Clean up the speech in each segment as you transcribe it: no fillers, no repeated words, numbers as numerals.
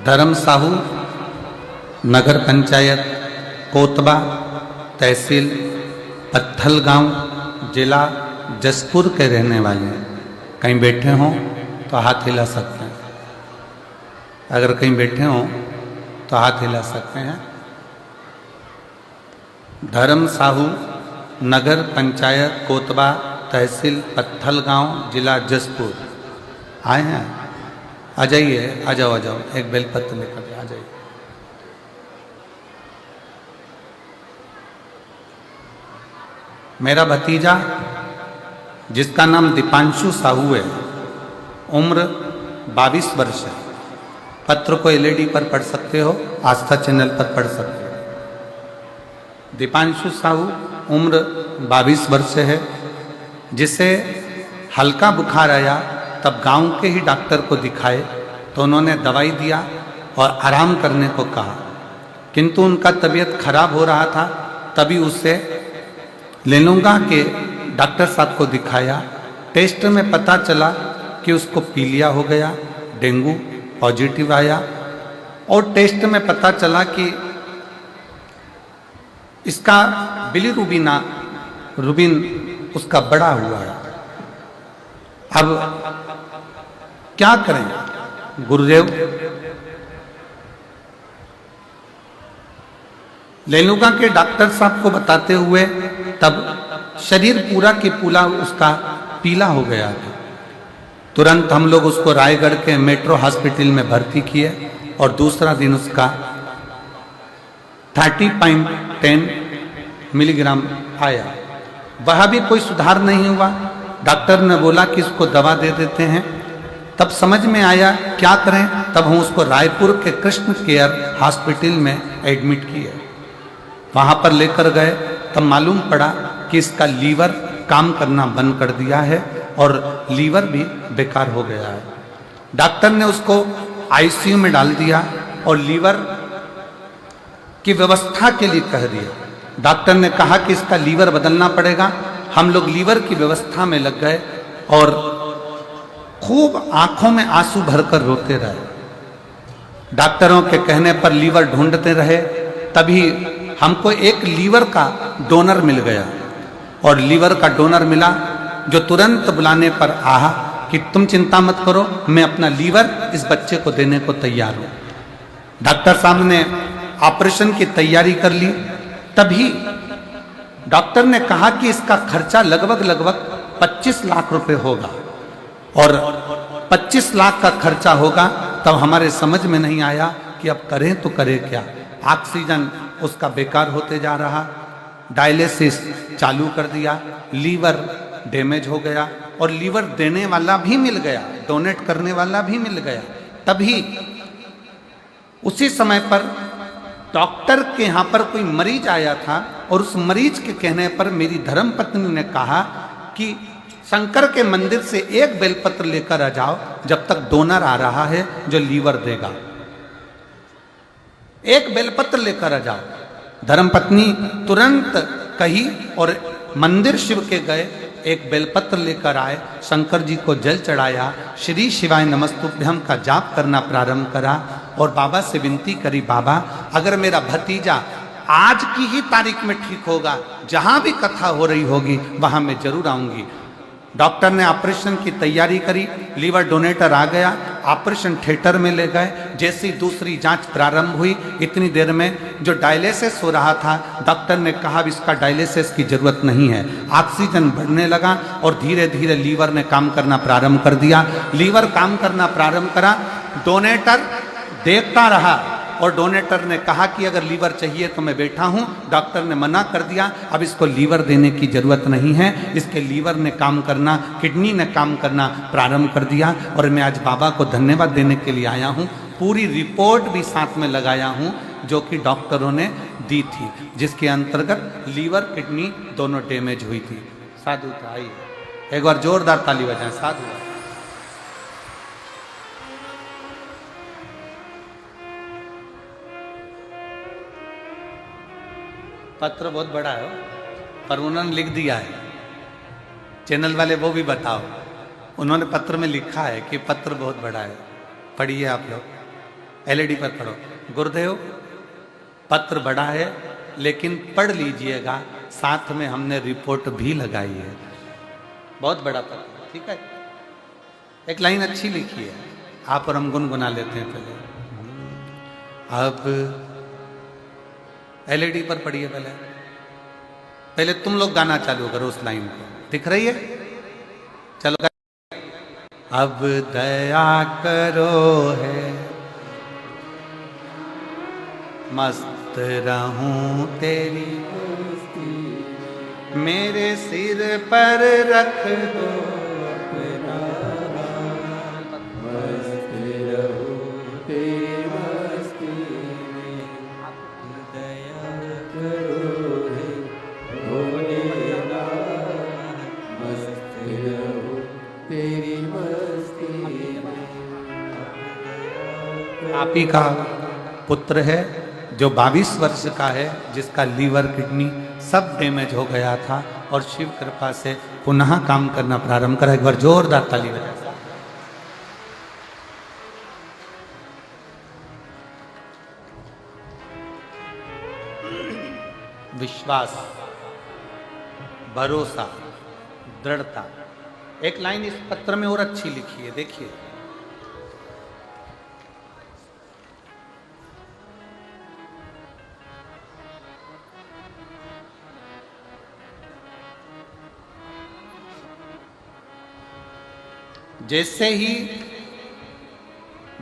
धर्म साहू, नगर पंचायत कोतबा, तहसील पत्थल गांव, जिला जसपुर के रहने वाले हैं। कहीं बैठे हों तो हाथ हिला सकते हैं। अगर कहीं बैठे हों तो हाथ हिला सकते हैं। धर्म साहू, नगर पंचायत कोतबा, तहसील पत्थल गांव, जिला जसपुर। आए हैं? आ जाइए, आ जाओ, आ जाओ। एक बेलपत्र लेकर आ जाइए। मेरा भतीजा जिसका नाम दीपांशु साहू है, उम्र 22 वर्ष है। पत्र को एलईडी पर पढ़ सकते हो, आस्था चैनल पर पढ़ सकते हो। दीपांशु साहू उम्र 22 वर्ष है, जिसे हल्का बुखार आया तब गांव के ही डॉक्टर को दिखाए तो उन्होंने दवाई दिया और आराम करने को कहा, किंतु उनका तबीयत खराब हो रहा था। तभी उससे लेनुंगा के डॉक्टर साहब को दिखाया। टेस्ट में पता चला कि उसको पीलिया हो गया, डेंगू पॉजिटिव आया। और टेस्ट में पता चला कि इसका बिलीरुबिन उसका बड़ा हुआ है। अब क्या करें गुरुदेव? लेनुगा के डॉक्टर साहब को बताते हुए तब शरीर पूरा की पूरा उसका पीला हो गया था। तुरंत हम लोग उसको रायगढ़ के मेट्रो हॉस्पिटल में भर्ती किए और दूसरा दिन उसका 30.10 मिलीग्राम आया। वह भी कोई सुधार नहीं हुआ। डॉक्टर ने बोला कि इसको दवा दे देते हैं। तब समझ में आया क्या करें। तब हम उसको रायपुर के कृष्ण केयर हॉस्पिटल में एडमिट किए। वहाँ पर लेकर गए तब मालूम पड़ा कि इसका लीवर काम करना बंद कर दिया है और लीवर भी बेकार हो गया है। डॉक्टर ने उसको आईसीयू में डाल दिया और लीवर की व्यवस्था के लिए कह दिया। डॉक्टर ने कहा कि इसका लीवर बदलना पड़ेगा। हम लोग लीवर की व्यवस्था में लग गए और खूब आंखों में आंसू भरकर रोते रहे। डॉक्टरों के कहने पर लीवर ढूंढते रहे। तभी हमको एक लीवर का डोनर मिल गया और लीवर का डोनर मिला, जो तुरंत बुलाने पर आहा कि तुम चिंता मत करो, मैं अपना लीवर इस बच्चे को देने को तैयार हूं। डॉक्टर साहब ने ऑपरेशन की तैयारी कर ली। तभी डॉक्टर ने कहा कि इसका खर्चा लगभग 25 लाख रुपए होगा और 25 लाख का खर्चा होगा। तब हमारे समझ में नहीं आया कि अब करें तो करें क्या। ऑक्सीजन उसका बेकार होते जा रहा। डायलिसिस चालू कर दिया। लीवर डैमेज हो गया और लीवर देने वाला भी मिल गया, डोनेट करने वाला भी मिल गया। तभी उसी समय पर डॉक्टर के यहाँ पर कोई मरीज आया था और उस मरीज के कहने पर मेरी धर्मपत्नी ने कहा कि शंकर के मंदिर से एक बेलपत्र लेकर आ जाओ, जब तक डोनर आ रहा है जो लीवर देगा। एक बेलपत्र लेकर आ जाओ। धर्मपत्नी तुरंत कही और मंदिर शिव के गए, एक बेलपत्र लेकर आए, शंकर जी को जल चढ़ाया, श्री शिवाय नमस्तुभ्यम का जाप करना प्रारंभ करा और बाबा से विनती करी, बाबा अगर मेरा भतीजा आज की ही तारीख में ठीक होगा, जहां भी कथा हो रही होगी वहां मैं जरूर आऊंगी। डॉक्टर ने ऑपरेशन की तैयारी करी। लीवर डोनेटर आ गया। ऑपरेशन थिएटर में ले गए। जैसी दूसरी जांच प्रारंभ हुई, इतनी देर में जो डायलिसिस हो रहा था, डॉक्टर ने कहा इसका डायलिसिस की जरूरत नहीं है। ऑक्सीजन बढ़ने लगा और धीरे धीरे लीवर ने काम करना प्रारंभ कर दिया। लीवर काम करना प्रारंभ करा। डोनेटर देखता रहा और डोनेटर ने कहा कि अगर लीवर चाहिए तो मैं बैठा हूं। डॉक्टर ने मना कर दिया, अब इसको लीवर देने की जरूरत नहीं है। इसके लीवर ने काम करना, किडनी ने काम करना प्रारंभ कर दिया। और मैं आज बाबा को धन्यवाद देने के लिए आया हूं। पूरी रिपोर्ट भी साथ में लगाया हूं जो कि डॉक्टरों ने दी थी, जिसके अंतर्गत लीवर किडनी दोनों डैमेज हुई थी। साधु था। आइए एक बार जोरदार ताली बजाएं। साधु। पत्र बहुत बड़ा है पर उन्होंने लिख दिया है। चैनल वाले वो भी बताओ। उन्होंने पत्र में लिखा है कि पत्र बहुत बड़ा है। पढ़िए आप लोग। एलईडी पर पढ़ो। गुरुदेव पत्र बड़ा है लेकिन पढ़ लीजिएगा, साथ में हमने रिपोर्ट भी लगाई है। बहुत बड़ा पत्र, ठीक है। एक लाइन अच्छी लिखी है, आप और हम गुनगुना लेते हैं पहले। अब एलईडी पर पढ़िए, पहले तुम लोग गाना चालू करो उस लाइन को, दिख रही है? चलो। अब दया करो है मस्त रहूं तेरी, मेरे सिर पर रख दो अपना, मस्त रहूं तेरी मस्ती में, दया करो है भोलेनाथ, मस्त रहूं तेरी मस्ती में। आप ही का पुत्र है जो 22 वर्ष का है, जिसका लीवर किडनी सब डैमेज हो गया था और शिव कृपा से पुनः काम करना प्रारंभ करा। एक बार जोरदार ताली बजाएं। विश्वास, भरोसा, दृढ़ता। एक लाइन इस पत्र में और अच्छी लिखी है, देखिए। जैसे ही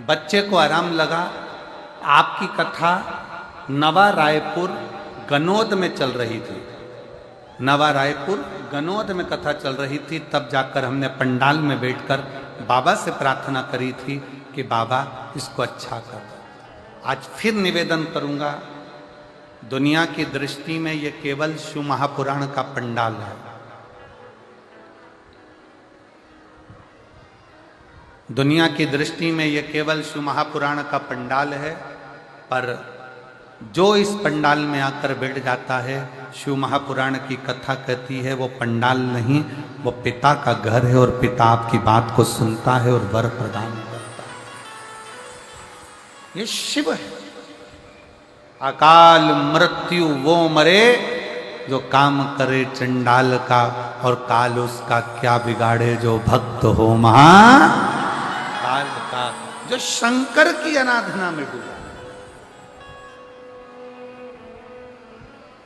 बच्चे को आराम लगा, आपकी कथा नवा रायपुर गनौद में चल रही थी। नवा रायपुर गनौद में कथा चल रही थी। तब जाकर हमने पंडाल में बैठकर बाबा से प्रार्थना करी थी कि बाबा इसको अच्छा कर। आज फिर निवेदन करूंगा, दुनिया की दृष्टि में ये केवल शिव महापुराण का पंडाल है। दुनिया की दृष्टि में ये केवल शिव महापुराण का पंडाल है, पर जो इस पंडाल में आकर बैठ जाता है, शिव महापुराण की कथा कहती है, वो पंडाल नहीं, वो पिता का घर है और पिता आपकी बात को सुनता है और वर प्रदान करता है। ये शिव है। अकाल मृत्यु वो मरे जो काम करे चंडाल का, और काल उसका क्या बिगाड़े जो भक्त हो महाकाल का। जो शंकर की आराधना में डूबा,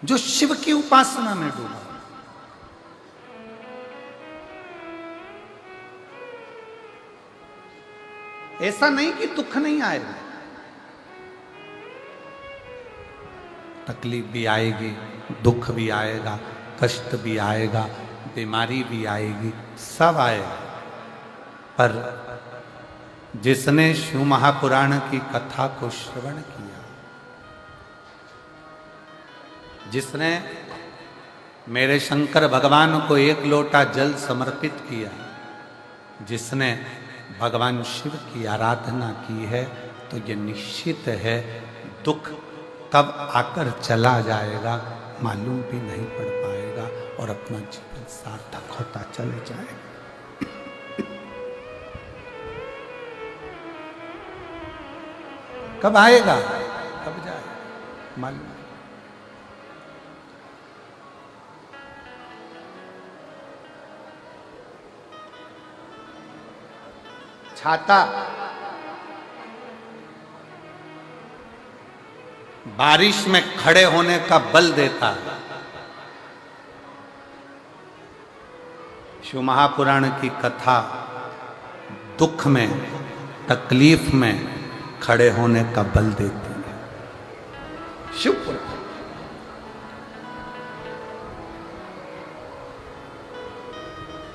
जो शिव की उपासना में डूबा, ऐसा नहीं कि दुख नहीं आएगा, तकलीफ भी आएगी, दुख भी आएगा, कष्ट भी आएगा, बीमारी भी आएगी, सब आएगा। पर जिसने शिव महापुराण की कथा को श्रवण किया, जिसने मेरे शंकर भगवान को एक लोटा जल समर्पित किया, जिसने भगवान शिव की आराधना की है, तो ये निश्चित है दुख तब आकर चला जाएगा, मालूम भी नहीं पड़ पाएगा और अपना जीवन सार्थक होता चले जाएगा। कब आएगा, कब जाएगा, मालूम नहीं। छाता बारिश में खड़े होने का बल देता है। शिव महापुराण की कथा दुख में, तकलीफ में खड़े होने का बल देती है। शिव पुराण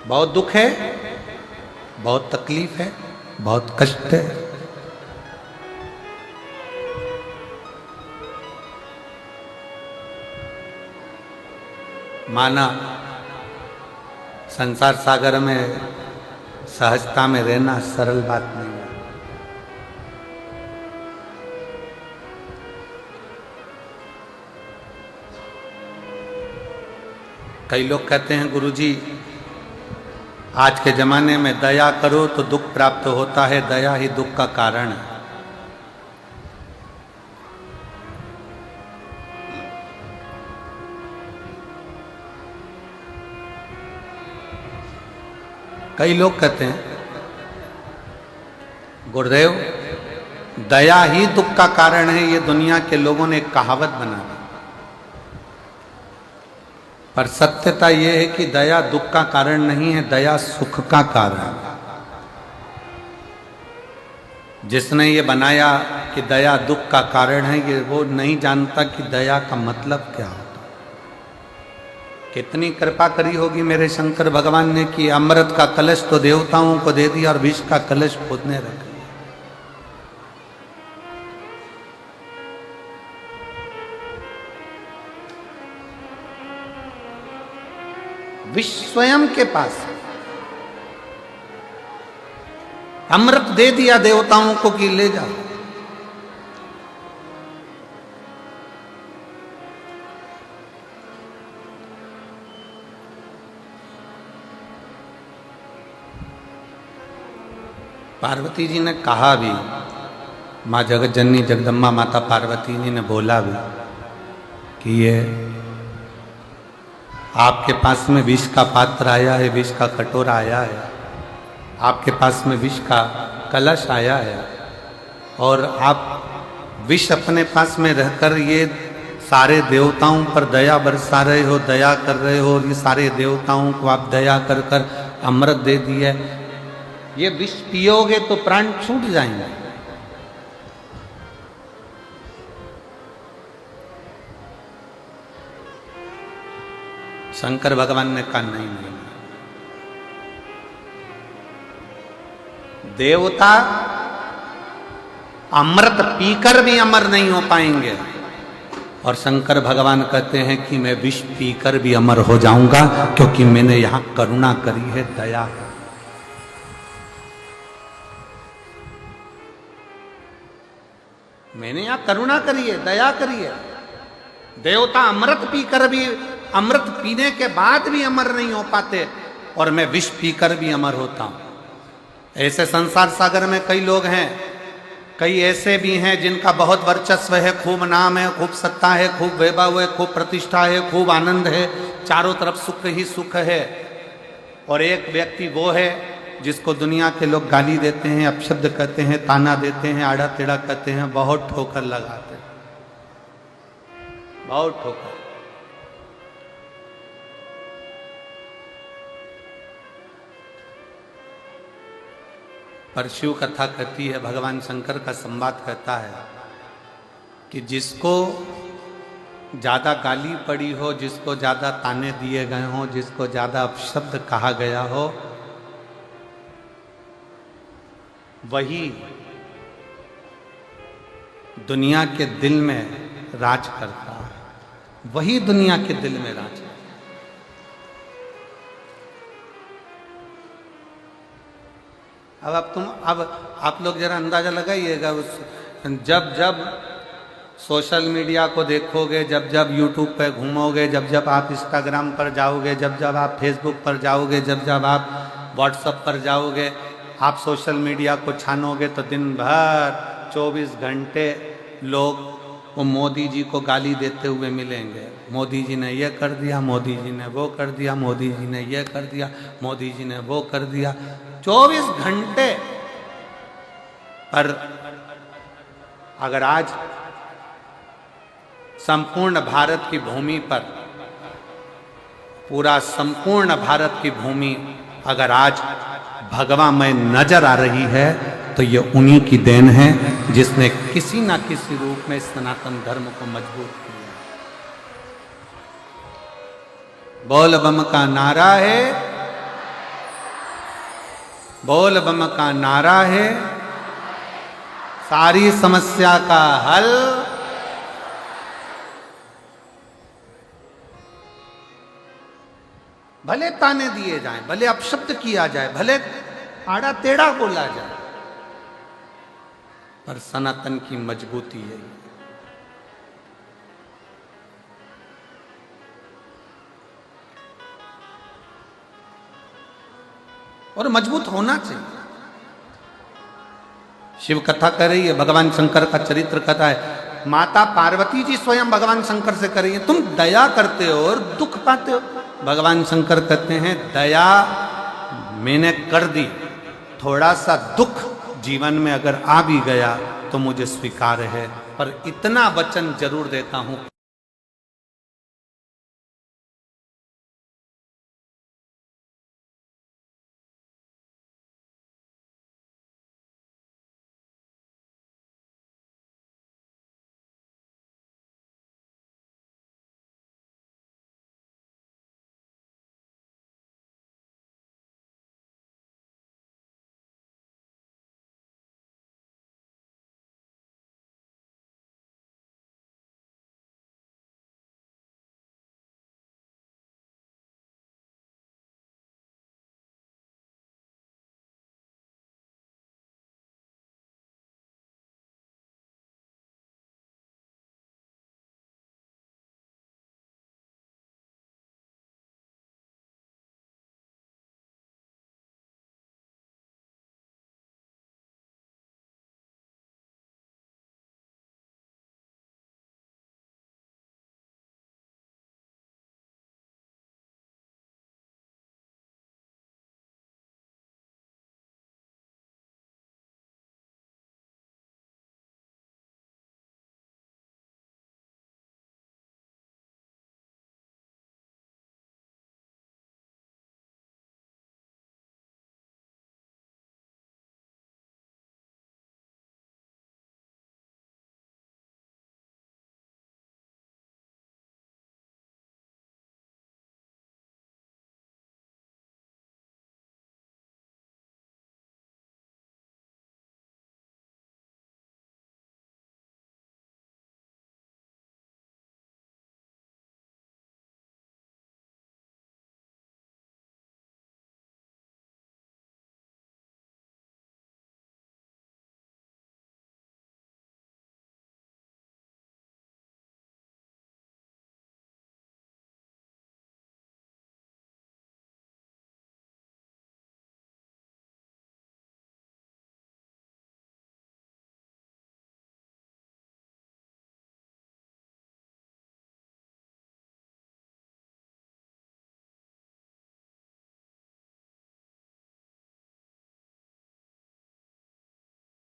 बहुत दुख है, बहुत तकलीफ है, बहुत कष्ट है, माना संसार सागर में सहजता में रहना सरल बात नहीं है। कई लोग कहते हैं गुरुजी आज के जमाने में दया करो तो दुख प्राप्त होता है, दया ही दुख का कारण है। कई लोग कहते हैं गुरुदेव दया ही दुख का कारण है, ये दुनिया के लोगों ने एक कहावत बना दी। पर सत्यता यह है कि दया दुख का कारण नहीं है, दया सुख का कारण है। जिसने ये बनाया कि दया दुख का कारण है, ये वो नहीं जानता कि दया का मतलब क्या होता। कितनी कृपा करी होगी मेरे शंकर भगवान ने कि अमृत का कलश तो देवताओं को दे दिया और विष का कलश खुद ने रख लिया। विष स्वयं के पास अमृत दे दिया देवताओं को कि ले जाओ। पार्वती जी ने कहा भी, माँ जगत जननी जगदम्बा माता पार्वती जी ने बोला भी कि ये आपके पास में विष का पात्र आया है, विष का कटोरा आया है, आपके पास में विष का कलश आया है और आप विष अपने पास में रहकर ये सारे देवताओं पर दया बरसा रहे हो, दया कर रहे हो, और ये सारे देवताओं को आप दया कर कर अमृत दे दिए। ये विष पियोगे तो प्राण छूट जाएंगे। शंकर भगवान ने कहा नहीं नहीं, देवता अमृत पीकर भी अमर नहीं हो पाएंगे। और शंकर भगवान कहते हैं कि मैं विष पीकर भी अमर हो जाऊंगा, क्योंकि मैंने यहां करुणा करी है, दया। मैंने यहां करुणा करी है, दया करी है। देवता अमृत पीकर भी, अमृत पीने के बाद भी अमर नहीं हो पाते, और मैं विष पीकर भी अमर होता हूं। ऐसे संसार सागर में कई लोग हैं, कई ऐसे भी हैं जिनका बहुत वर्चस्व है, खूब नाम है, खूब सत्ता है, खूब वैभव है, खूब प्रतिष्ठा है, खूब आनंद है, चारों तरफ सुख ही सुख है। और एक व्यक्ति वो है जिसको दुनिया के लोग गाली देते हैं, अपशब्द कहते हैं, ताना देते हैं, आड़ा टेढ़ा कहते हैं, बहुत ठोकर लगाते हैं, बहुत ठोकर। पर शिव कथा कहती है, भगवान शंकर का संवाद कहता है कि जिसको ज्यादा गाली पड़ी हो, जिसको ज्यादा ताने दिए गए हों, जिसको ज्यादा अपशब्द कहा गया हो, वही दुनिया के दिल में राज करता है, वही दुनिया के दिल में राज करता है। अब आप लोग जरा अंदाजा लगाइएगा, जब जब सोशल मीडिया को देखोगे, जब जब यूट्यूब पर घूमोगे, जब जब आप इंस्टाग्राम पर जाओगे, जब जब आप फेसबुक पर जाओगे, जब जब आप व्हाट्सएप पर जाओगे, आप सोशल मीडिया को छानोगे तो दिन भर 24 घंटे लोग वो मोदी जी को गाली देते हुए मिलेंगे। मोदी जी ने ये कर दिया, मोदी जी ने वो कर दिया, मोदी जी ने ये कर दिया, मोदी जी ने वो कर दिया, 24 घंटे। पर अगर आज संपूर्ण भारत की भूमि पर, पूरा संपूर्ण भारत की भूमि अगर आज भगवामय नजर आ रही है, तो ये उन्हीं की देन है जिसने किसी ना किसी रूप में सनातन धर्म को मजबूत किया। बोल बम का नारा है, बोल बम का नारा है, सारी समस्या का हल। भले ताने दिए जाएं, भले अपशब्द किया जाए, भले आड़ा टेढ़ा बोला जाए, पर सनातन की मजबूती है। और मजबूत होना चाहिए। शिव कथा कर रही है, भगवान शंकर का चरित्र कथा है, माता पार्वती जी स्वयं भगवान शंकर से कर रही है, तुम दया करते हो और दुख पाते हो। भगवान शंकर कहते हैं दया मैंने कर दी, थोड़ा सा दुख जीवन में अगर आ भी गया तो मुझे स्वीकार है, पर इतना वचन जरूर देता हूं।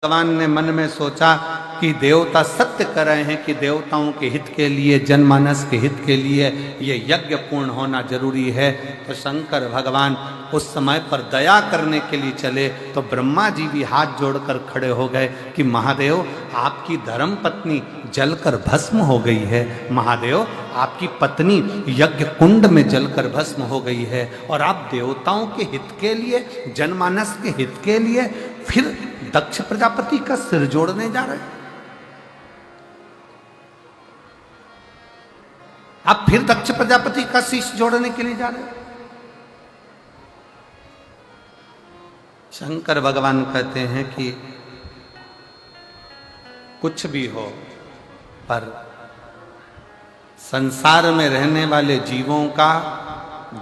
भगवान ने मन में सोचा कि देवता सत्य कर रहे हैं कि देवताओं के हित के लिए, जनमानस के हित के लिए ये यज्ञ पूर्ण होना जरूरी है। तो शंकर भगवान उस समय पर दया करने के लिए चले तो ब्रह्मा जी भी हाथ जोड़कर खड़े हो गए कि महादेव, आपकी धर्म पत्नी जलकर भस्म हो गई है। महादेव, आपकी पत्नी यज्ञ कुंड में जलकर भस्म हो गई है और आप देवताओं के हित के लिए, जनमानस के हित के लिए फिर दक्ष प्रजापति का सिर जोड़ने जा रहे हैं। आप फिर दक्ष प्रजापति का शीश जोड़ने के लिए जा रहे हैं। शंकर भगवान कहते हैं कि कुछ भी हो, पर संसार में रहने वाले जीवों का,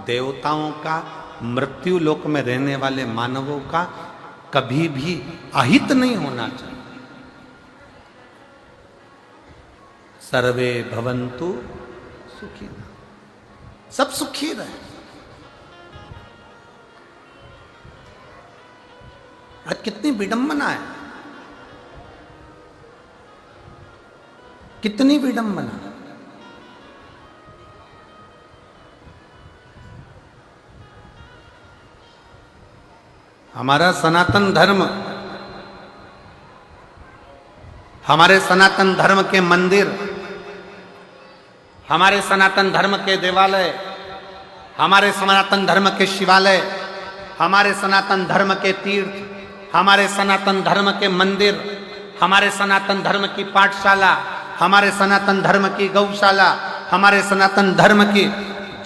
देवताओं का, मृत्यु लोक में रहने वाले मानवों का कभी भी अहित नहीं होना चाहिए। सर्वे भवन्तु सुखी, सब सुखी रहे। आज कितनी विडंबना है, कितनी विडंबना। हमारा सनातन धर्म, हमारे सनातन धर्म के मंदिर, हमारे सनातन धर्म के देवालय, हमारे सनातन धर्म के शिवालय, हमारे सनातन धर्म के तीर्थ, हमारे सनातन धर्म के मंदिर, हमारे सनातन धर्म की पाठशाला, हमारे सनातन धर्म की गौशाला, हमारे सनातन धर्म की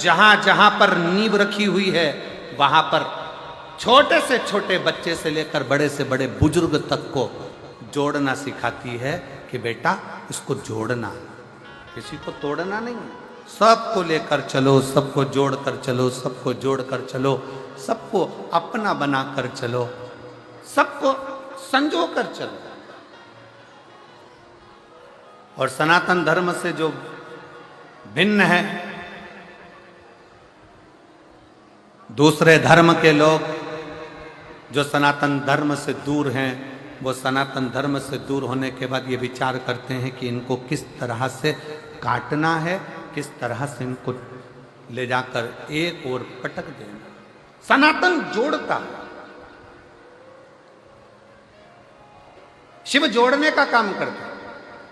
जहां जहां पर नींव रखी हुई है, वहां पर छोटे से छोटे बच्चे से लेकर बड़े से बड़े बुजुर्ग तक को जोड़ना सिखाती है कि बेटा इसको जोड़ना, किसी को तोड़ना नहीं, सबको लेकर चलो, सबको जोड़कर चलो, सबको जोड़कर चलो, सबको अपना बनाकर चलो, सबको संजो कर चलो। और सनातन धर्म से जो भिन्न है, दूसरे धर्म के लोग जो सनातन धर्म से दूर हैं, वो सनातन धर्म से दूर होने के बाद ये विचार करते हैं कि इनको किस तरह से काटना है, किस तरह से इनको ले जाकर एक और पटक देना। सनातन जोड़ता है, शिव जोड़ने का काम करते हैं,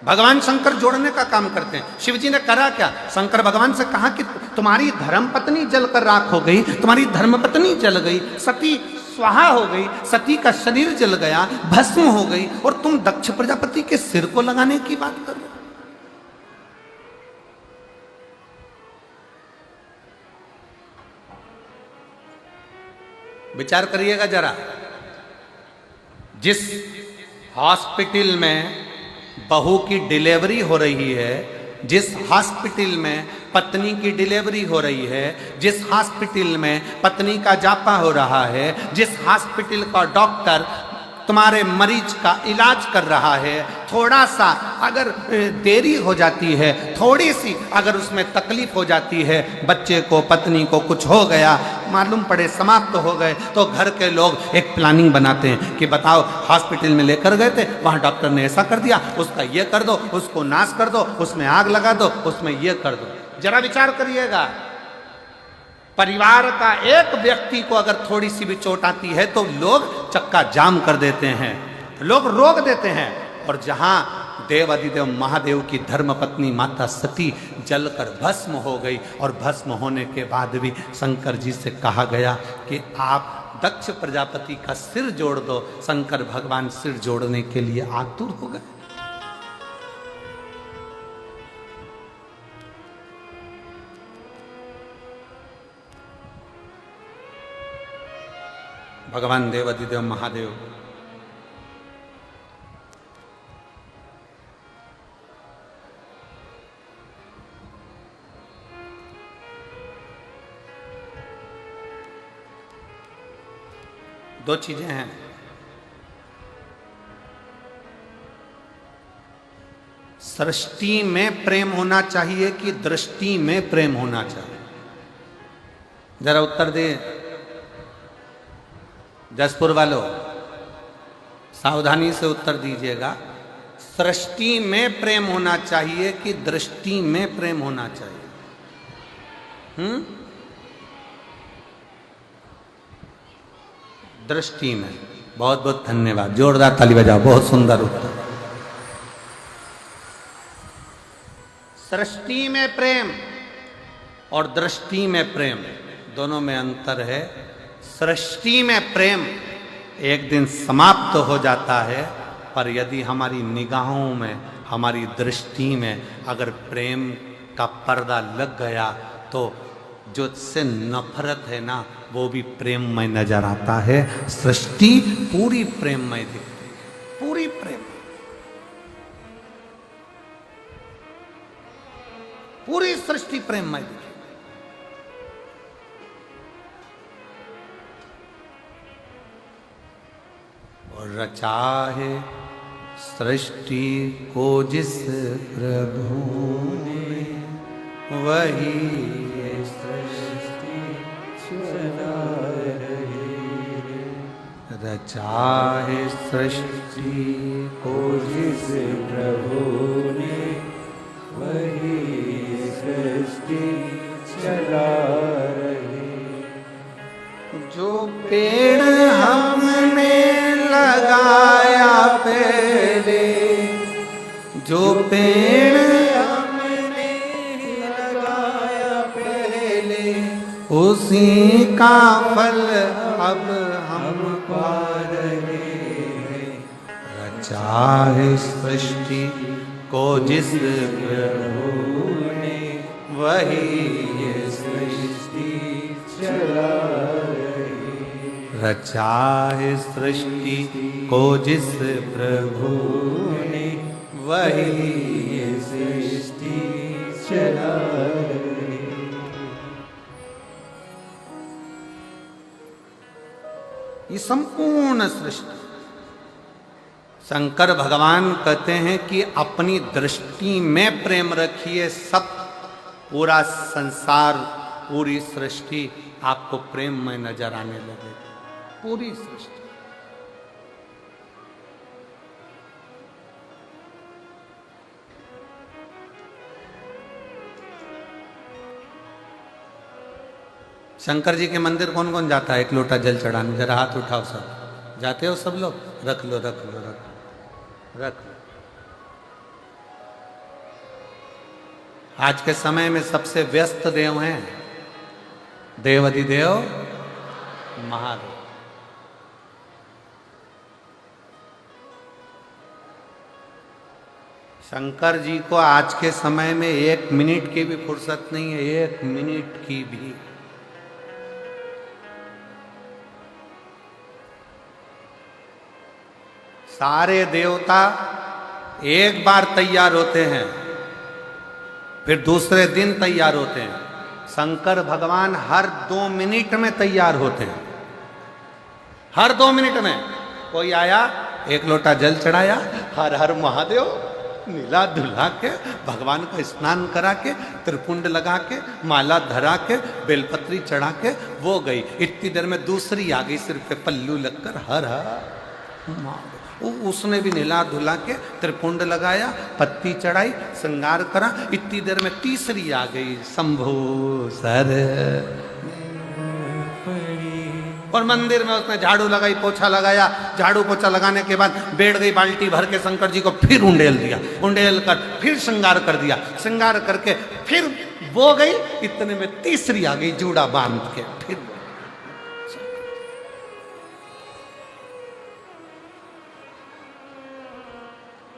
भगवान शंकर जोड़ने का काम करते हैं। शिव जी ने करा क्या? शंकर भगवान से कहा कि तुम्हारी धर्म पत्नी जलकर राख हो गई, तुम्हारी धर्म पत्नी जल गई, सती स्वाहा हो गई, सती का शरीर जल गया, भस्म हो गई, और तुम दक्ष प्रजापति के सिर को लगाने की बात कर रहे हो। विचार करिएगा जरा, जिस हॉस्पिटल में बहू की डिलीवरी हो रही है, जिस हॉस्पिटल में पत्नी की डिलीवरी हो रही है, जिस हॉस्पिटल में पत्नी का जापा हो रहा है, जिस हॉस्पिटल का डॉक्टर तुम्हारे मरीज का इलाज कर रहा है, थोड़ा सा अगर देरी हो जाती है, थोड़ी सी अगर उसमें तकलीफ हो जाती है, बच्चे को पत्नी को कुछ हो गया, मालूम पड़े समाप्त हो गए, तो घर के लोग एक प्लानिंग बनाते हैं कि बताओ हॉस्पिटल में लेकर गए थे, वहाँ डॉक्टर ने ऐसा कर दिया, उसका ये कर दो, उसको नाश कर दो, उसमें आग लगा दो, उसमें ये कर दो। जरा विचार करिएगा, परिवार का एक व्यक्ति को अगर थोड़ी सी भी चोट आती है तो लोग चक्का जाम कर देते हैं, लोग रोक देते हैं। और जहां देव अधिदेव महादेव की धर्मपत्नी माता सती जलकर भस्म हो गई, और भस्म होने के बाद भी शंकर जी से कहा गया कि आप दक्ष प्रजापति का सिर जोड़ दो। शंकर भगवान सिर जोड़ने के लिए आतुर हो गए। भगवान देव अधिदेव महादेव दो चीजें हैं, सृष्टि में प्रेम होना चाहिए कि दृष्टि में प्रेम होना चाहिए? जरा उत्तर दे जसपुर वालों, सावधानी से उत्तर दीजिएगा। सृष्टि में प्रेम होना चाहिए कि दृष्टि में प्रेम होना चाहिए? दृष्टि में। बहुत बहुत धन्यवाद, जोरदार ताली बजाओ, बहुत सुंदर उत्तर। सृष्टि में प्रेम और दृष्टि में प्रेम, दोनों में अंतर है। सृष्टि में प्रेम एक दिन समाप्त हो जाता है, पर यदि हमारी निगाहों में, हमारी दृष्टि में अगर प्रेम का पर्दा लग गया तो जो से नफरत है ना, वो भी प्रेममय नजर आता है। सृष्टि पूरी प्रेममय दिखती है, पूरी प्रेम, पूरी सृष्टि प्रेममय दिखती। और रचा है सृष्टि को जिस प्रभु ने, वही ये सृष्टि चला रही। रचा है सृष्टि को जिस प्रभु ने, वही ये सृष्टि चला रही। जो पेड़ हमने लगाया पहले, जो पेड़ हमने लगाया पहले, उसी का फल अब हम पा रहे हैं। रचा है सृष्टि को जिस प्रभु ने, वही ये सृष्टि चला रही। रचा है सृष्टि को जिस प्रभु ने, वही ये सृष्टि चला रही। ये संपूर्ण सृष्टि, शंकर भगवान कहते हैं कि अपनी दृष्टि में प्रेम रखिए, सब पूरा संसार, पूरी सृष्टि आपको प्रेम में नजर आने लगे, पूरी सृष्टि। शंकर जी के मंदिर कौन कौन जाता है एक लोटा जल चढ़ाने? जरा हाथ उठाओ सब। जाते हो सब लोग? रख लो रख लो रख लो रख लो। आज के समय में सबसे व्यस्त देव हैं देव अधिदेव महादेव। शंकर जी को आज के समय में 1 मिनट की भी फुर्सत नहीं है, 1 मिनट की भी। सारे देवता एक बार तैयार होते हैं, फिर दूसरे दिन तैयार होते हैं। शंकर भगवान हर 2 मिनट में तैयार होते हैं। हर 2 मिनट में कोई आया, एक लोटा जल चढ़ाया, हर हर महादेव, नीला धुला के, भगवान का स्नान करा के, त्रिपुंड लगा के, माला धरा के, बेलपत्री चढ़ा के वो गई। इतनी देर में दूसरी आ गई, सिर पे पल्लू लगकर हर हर महादेव। उसने भी नीला धुला के, त्रिपुंड लगाया, पत्ती चढ़ाई, श्रृंगार करा। इतनी देर में तीसरी आ गई, शंभो सर। और मंदिर में उसने झाड़ू लगाई, पोछा लगाया। झाड़ू पोछा लगाने के बाद बैठ गई बाल्टी भर के, शंकर जी को फिर उंडेल दिया। उंडेल कर फिर श्रृंगार कर दिया। श्रृंगार करके फिर वो गई। इतने में तीसरी आ गई, जूड़ा बांध के। फिर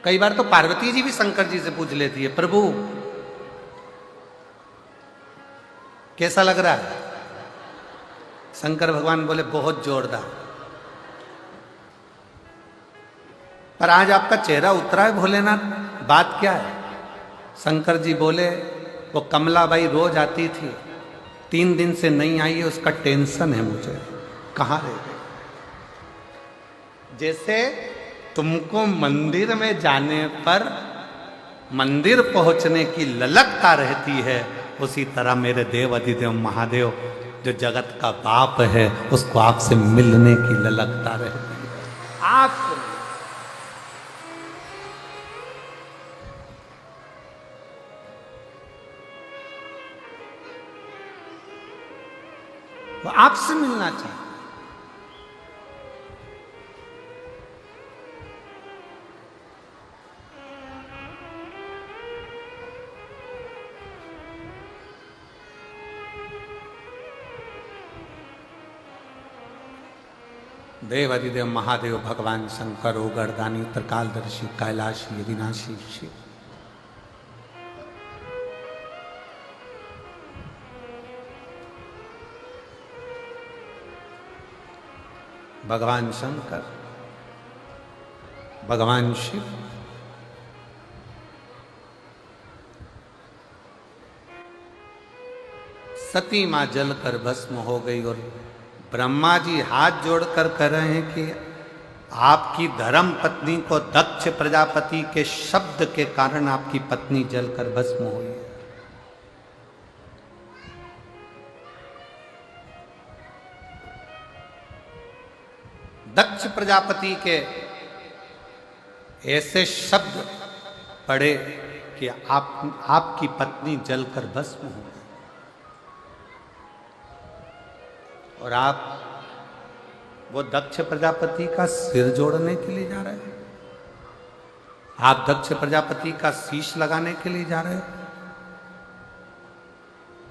कई बार तो पार्वती जी भी शंकर जी से पूछ लेती है, प्रभु कैसा लग रहा है? शंकर भगवान बोले बहुत जोरदार। पर आज आपका चेहरा उतरा है भोलेनाथ, बात क्या है? शंकर जी बोले वो कमलाबाई रोज आती थी, 3 दिन से नहीं आई है, उसका टेंशन है मुझे, कहाँ रह गई? जैसे तुमको मंदिर में जाने पर मंदिर पहुंचने की ललकता रहती है, उसी तरह मेरे देव अधिदेव महादेव जो जगत का बाप है, उसको आपसे मिलने की ललकता रहती है। आपसे वो आपसे मिलना चाहिए। देव अधिदेव महादेव भगवान शंकर ओगरदानी त्रिकालदर्शी कैलाशी अविनाशी शिव। भगवान शंकर, भगवान शिव, सती मां जलकर भस्म हो गई और ब्रह्मा जी हाथ जोड़कर कह रहे हैं कि आपकी धर्म पत्नी को दक्ष प्रजापति के शब्द के कारण आपकी पत्नी जलकर भस्म हुई है। दक्ष प्रजापति के ऐसे शब्द पड़े कि आपकी पत्नी जलकर भस्म हो, और आप वो दक्ष प्रजापति का सिर जोड़ने के लिए जा रहे हैं? आप दक्ष प्रजापति का शीश लगाने के लिए जा रहे हैं?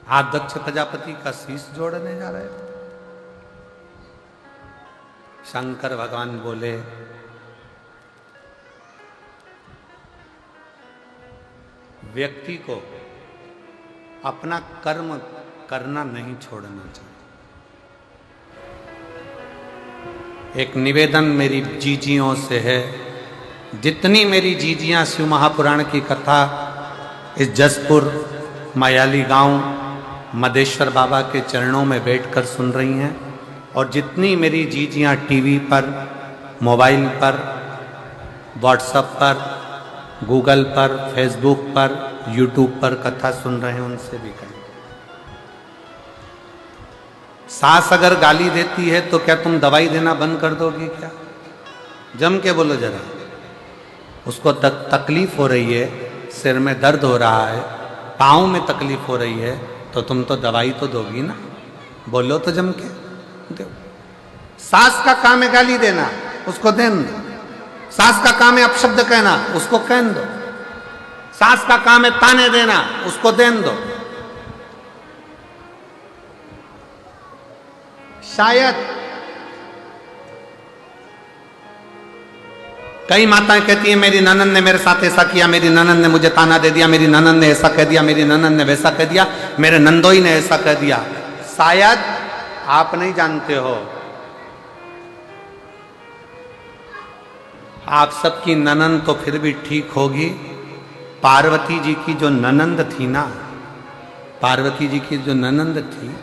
आप दक्ष प्रजापति का शीश जोड़ने जा रहे हैं? शंकर भगवान बोले व्यक्ति को अपना कर्म करना नहीं छोड़ना चाहिए। एक निवेदन मेरी जीजियों से है, जितनी मेरी जीजियां शिव महापुराण की कथा इस जसपुर मायाली गांव मदेश्वर बाबा के चरणों में बैठकर सुन रही हैं, और जितनी मेरी जीजियां टीवी पर, मोबाइल पर, व्हाट्सएप पर, गूगल पर, फेसबुक पर, यूट्यूब पर कथा सुन रहे हैं, उनसे भी कहें, सास अगर गाली देती है तो क्या तुम दवाई देना बंद कर दोगे क्या? जम के बोलो जरा। उसको तकलीफ हो रही है, सिर में दर्द हो रहा है, पाँव में तकलीफ हो रही है, तो तुम तो दवाई तो दोगी ना। बोलो तो जम के दो। सास का काम है गाली देना, उसको देन दो। सास का काम है अपशब्द कहना, उसको कहन दो। सास का काम है ताने देना, उसको देन दो। शायद कई माताएं कहती हैं मेरी ननद ने मेरे साथ ऐसा किया, मेरी ननद ने मुझे ताना दे दिया, मेरी ननद ने ऐसा कह दिया, मेरी ननद ने वैसा कह दिया, मेरे नंदोई ने ऐसा कह दिया। शायद आप नहीं जानते हो, आप सबकी ननद तो फिर भी ठीक होगी। पार्वती जी की जो ननंद थी ना, पार्वती जी की जो ननंद थी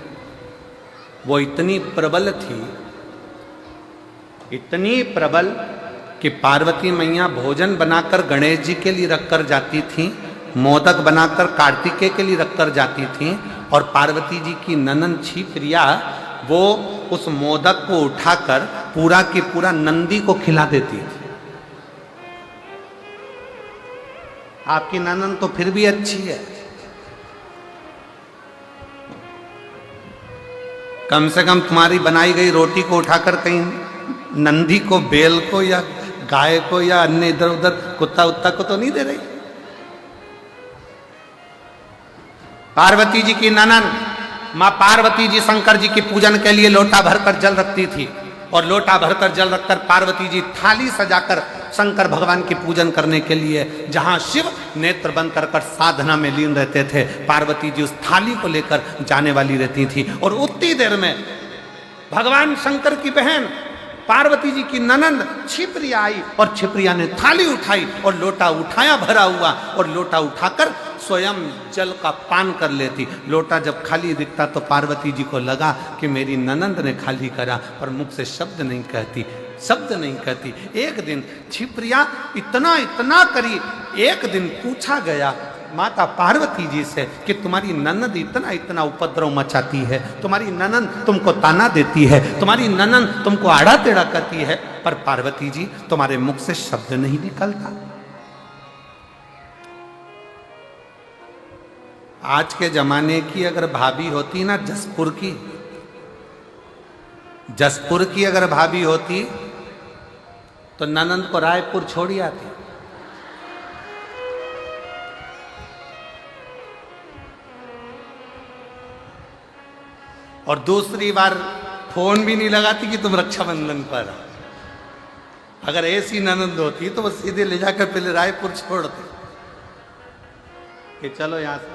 वो इतनी प्रबल थी, इतनी प्रबल कि पार्वती मैया भोजन बनाकर गणेश जी के लिए रखकर जाती थी, मोदक बनाकर कार्तिकेय के लिए रखकर जाती थी, और पार्वती जी की ननंद क्षिप्रिया वो उस मोदक को उठाकर पूरा की पूरा नंदी को खिला देती थी। आपकी ननंद तो फिर भी अच्छी है, कम से कम तुम्हारी बनाई गई रोटी को उठाकर कहीं नंदी को, बेल को या गाय को या अन्य इधर उधर कुत्ता उत्ता को तो नहीं दे रही। पार्वती जी की ननंद मां पार्वती जी शंकर जी के पूजन के लिए लोटा भरकर जल रखती थी, और लोटा भरकर जल रखकर पार्वती जी थाली सजाकर शंकर भगवान की पूजन करने के लिए, जहां शिव नेत्र बंद कर साधना में लीन रहते थे, पार्वती जी उस थाली को लेकर जाने वाली रहती थी। और उतनी देर में भगवान शंकर की बहन पार्वती जी की ननंद क्षिप्रिया आई, और क्षिप्रिया ने थाली उठाई और लोटा उठाया भरा हुआ, और लोटा उठाकर स्वयं जल का पान कर लेती। लोटा जब खाली दिखता तो पार्वती जी को लगा कि मेरी ननंद ने खाली करा, पर मुख से शब्द नहीं कहती, शब्द नहीं कहती। एक दिन क्षिप्रिया इतना इतना करी, एक दिन पूछा गया माता पार्वती जी से कि तुम्हारी ननंद इतना इतना उपद्रव मचाती है, तुम्हारी ननंद तुमको ताना देती है, तुम्हारी ननंद तुमको आड़ा टेढ़ा करती है, पर पार्वती जी तुम्हारे मुख से शब्द नहीं निकलता। आज के जमाने की अगर भाभी होती ना, जसपुर की अगर भाभी होती तो ननंद को रायपुर छोड़ी आती। और दूसरी बार फोन भी नहीं लगाती कि तुम रक्षाबंधन पर। अगर ऐसी ननंद होती तो वो सीधे ले जाकर पहले रायपुर छोड़ती कि चलो यहां से।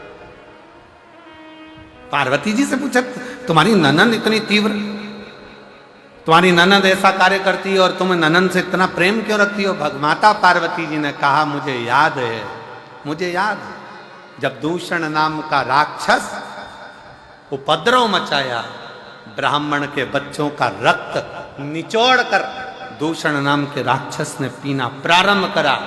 पार्वती जी से पूछा तुम्हारी ननंद इतनी तीव्र, तुम्हारी ननंद ऐसा कार्य करती है और तुम ननंद से इतना प्रेम क्यों रखती हो? माता पार्वती जी ने कहा मुझे याद है, मुझे याद है जब दूषण नाम का राक्षस उपद्रव मचाया, ब्राह्मण के बच्चों का रक्त निचोड़ कर दूषण नाम के राक्षस ने पीना प्रारंभ करा।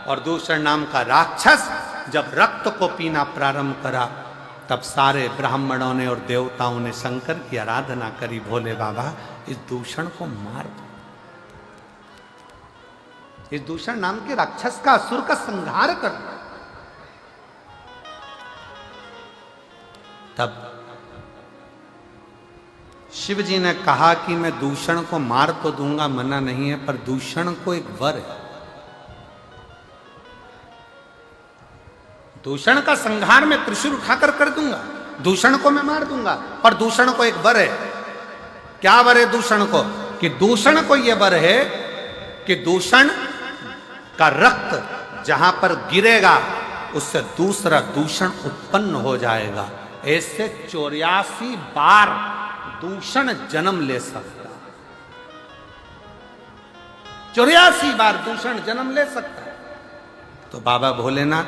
और दूषण नाम का राक्षस जब रक्त को पीना प्रारंभ करा, तब सारे ब्राह्मणों ने और देवताओं ने शंकर की आराधना करी, भोले बाबा इस दूषण को मार दो, इस दूषण नाम के राक्षस का, असुर का संहार कर दो। तब शिव जी ने कहा कि मैं दूषण को मार तो दूंगा, मना नहीं है, पर दूषण को एक वर है, दूषण का संहार मैं त्रिशूल उठाकर कर दूंगा, दूषण को मैं मार दूंगा, पर दूषण को एक वर है। क्या वर है दूषण को? कि दूषण को यह वर है कि दूषण का रक्त जहां पर गिरेगा उससे दूसरा दूषण उत्पन्न हो जाएगा। ऐसे 84 बार दूषण जन्म ले सकता, 84 बार दूषण जन्म ले सकता है। तो बाबा भोलेनाथ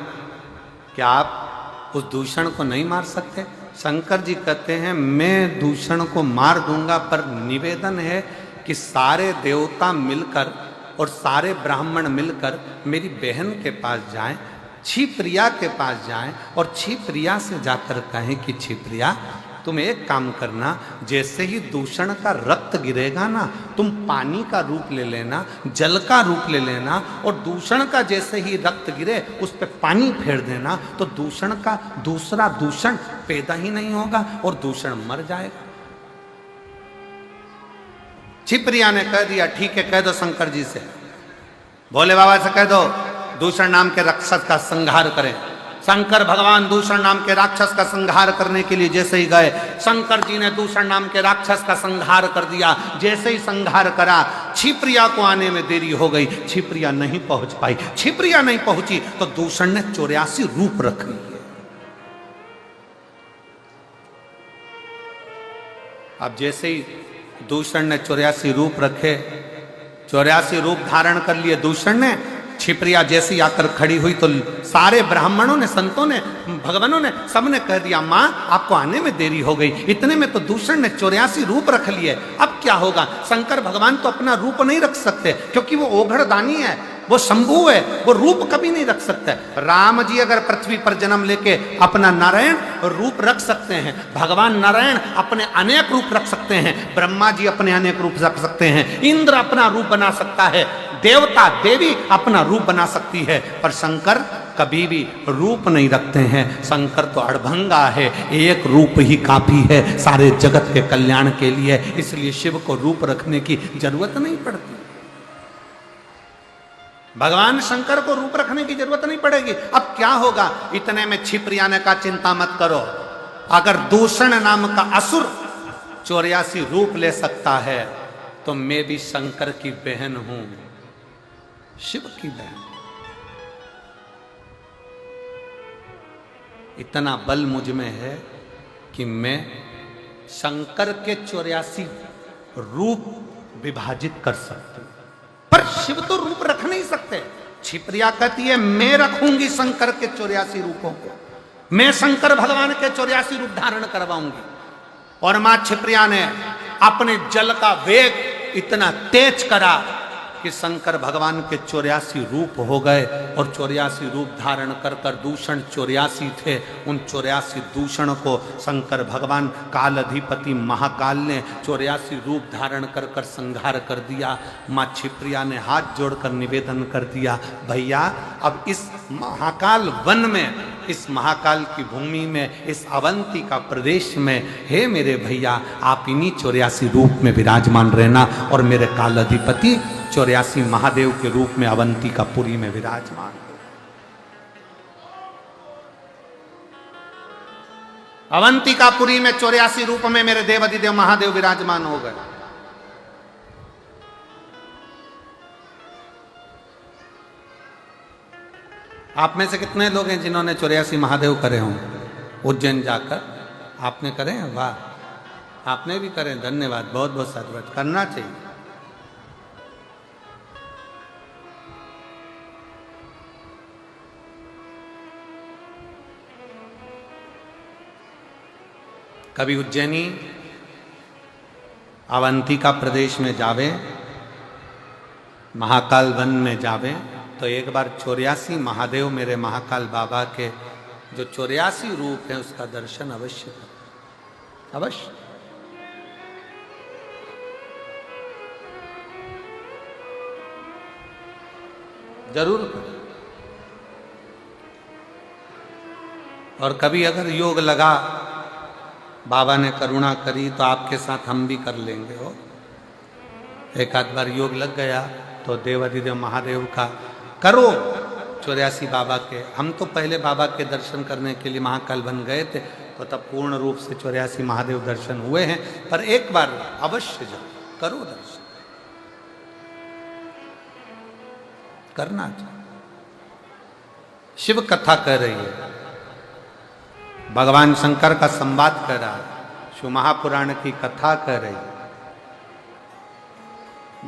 क्या आप उस दूषण को नहीं मार सकते? शंकर जी कहते हैं मैं दूषण को मार दूंगा, पर निवेदन है कि सारे देवता मिलकर और सारे ब्राह्मण मिलकर मेरी बहन के पास जाएं, क्षिप्रिया के पास जाएं, और क्षिप्रिया से जाकर कहें कि क्षिप्रिया तुम एक काम करना, जैसे ही दूषण का रक्त गिरेगा ना, तुम पानी का रूप ले लेना, जल का रूप ले लेना, और दूषण का जैसे ही रक्त गिरे उस पर पानी फेर देना, तो दूषण का दूसरा दूषण पैदा ही नहीं होगा और दूषण मर जाएगा। छिप्रिया ने कह दिया ठीक है, कह दो शंकर जी से, भोले बाबा से कह दो दूषण नाम के राक्षस का संहार करें। शंकर भगवान दूषण नाम के राक्षस का संहार करने के लिए जैसे ही गए, शंकर जी ने दूषण नाम के राक्षस का संहार कर दिया। जैसे ही संहार करा, छिप्रिया को आने में देरी हो गई, छिप्रिया नहीं पहुंच पाई। छिप्रिया नहीं पहुंची तो दूषण ने 84 रूप रख लिए। अब जैसे ही दूषण ने 84 रूप रखे, 84 रूप धारण कर लिए दूषण ने, छिप्रिया जैसी आकर खड़ी हुई तो सारे ब्राह्मणों ने, संतों ने, भगवानों ने, सबने कह दिया मां आपको आने में देरी हो गई। इतने में तो दूषण ने 84 रूप रख लिए, अब क्या होगा? शंकर भगवान तो अपना रूप नहीं रख सकते क्योंकि वो ओघड़दानी है, वो शंभु है, वो रूप कभी नहीं रख सकते। राम जी अगर पृथ्वी पर जन्म लेके अपना नारायण रूप रख सकते हैं, भगवान नारायण अपने अनेक रूप रख सकते हैं, ब्रह्मा जी अपने अनेक रूप रख सकते हैं, इंद्र अपना रूप बना सकता है, देवता देवी अपना रूप बना सकती है, पर शंकर कभी भी रूप नहीं रखते हैं। शंकर तो अड़भंगा है, एक रूप ही काफी है सारे जगत के कल्याण के लिए, इसलिए शिव को रूप रखने की जरूरत नहीं पड़ती। भगवान शंकर को रूप रखने की जरूरत नहीं पड़ेगी। अब क्या होगा? इतने में छिप्रिया ने कहा चिंता मत करो, अगर दूषण नाम का असुर 84 रूप ले सकता है तो मैं भी शंकर की बहन हूं, शिव की बहन। इतना बल मुझ में है कि मैं शंकर के 84 रूप विभाजित कर सकती हूं, पर शिव तो रूप रख नहीं सकते। छिप्रिया कहती है मैं रखूंगी शंकर के 84 रूपों को, मैं शंकर भगवान के 84 रूप धारण करवाऊंगी। और मां छिप्रिया ने अपने जल का वेग इतना तेज करा कि शंकर भगवान के 84 रूप हो गए, और 84 रूप धारण कर कर, दूषण 84 थे, उन 84 दूषण को शंकर भगवान काल अधिपति महाकाल ने 84 रूप धारण कर कर संहार कर दिया। माँ छिप्रिया ने हाथ जोड़कर निवेदन कर दिया, भैया अब इस महाकाल वन में, इस महाकाल की भूमि में, इस अवंती का प्रदेश में, हे मेरे भैया आप इन्हीं 84 रूप में विराजमान रहना, और मेरे काल अधिपति 84 महादेव के रूप में अवंती का पुरी में विराजमान। अवंती का पुरी में 84 रूप में मेरे देव अधिदेव महादेव विराजमान हो गए। आप में से कितने लोग हैं जिन्होंने 84 महादेव करे हों उज्जैन जाकर? आपने करे हैं? वाह, आपने भी करे, धन्यवाद, बहुत बहुत साधुवाद, करना चाहिए। कभी उज्जैनी अवंतिका प्रदेश में जावे, महाकाल वन में जावे, तो एक बार 84 महादेव मेरे महाकाल बाबा के जो 84 रूप है उसका दर्शन अवश्य करें, अवश्य। जरूर करें। और कभी अगर योग लगा, बाबा ने करुणा करी, तो आपके साथ हम भी कर लेंगे। हो एक आध बार योग लग गया तो देवाधिदेव महादेव का करो 84 बाबा के। हम तो पहले बाबा के दर्शन करने के लिए महाकाल बन गए थे, तो तब पूर्ण रूप से 84 महादेव दर्शन हुए हैं, पर एक बार अवश्य जाओ, करो दर्शन, करना चाहिए। शिव कथा कह रही है, भगवान शंकर का संवाद कर रहा है, शिव महापुराण की कथा कह रही है।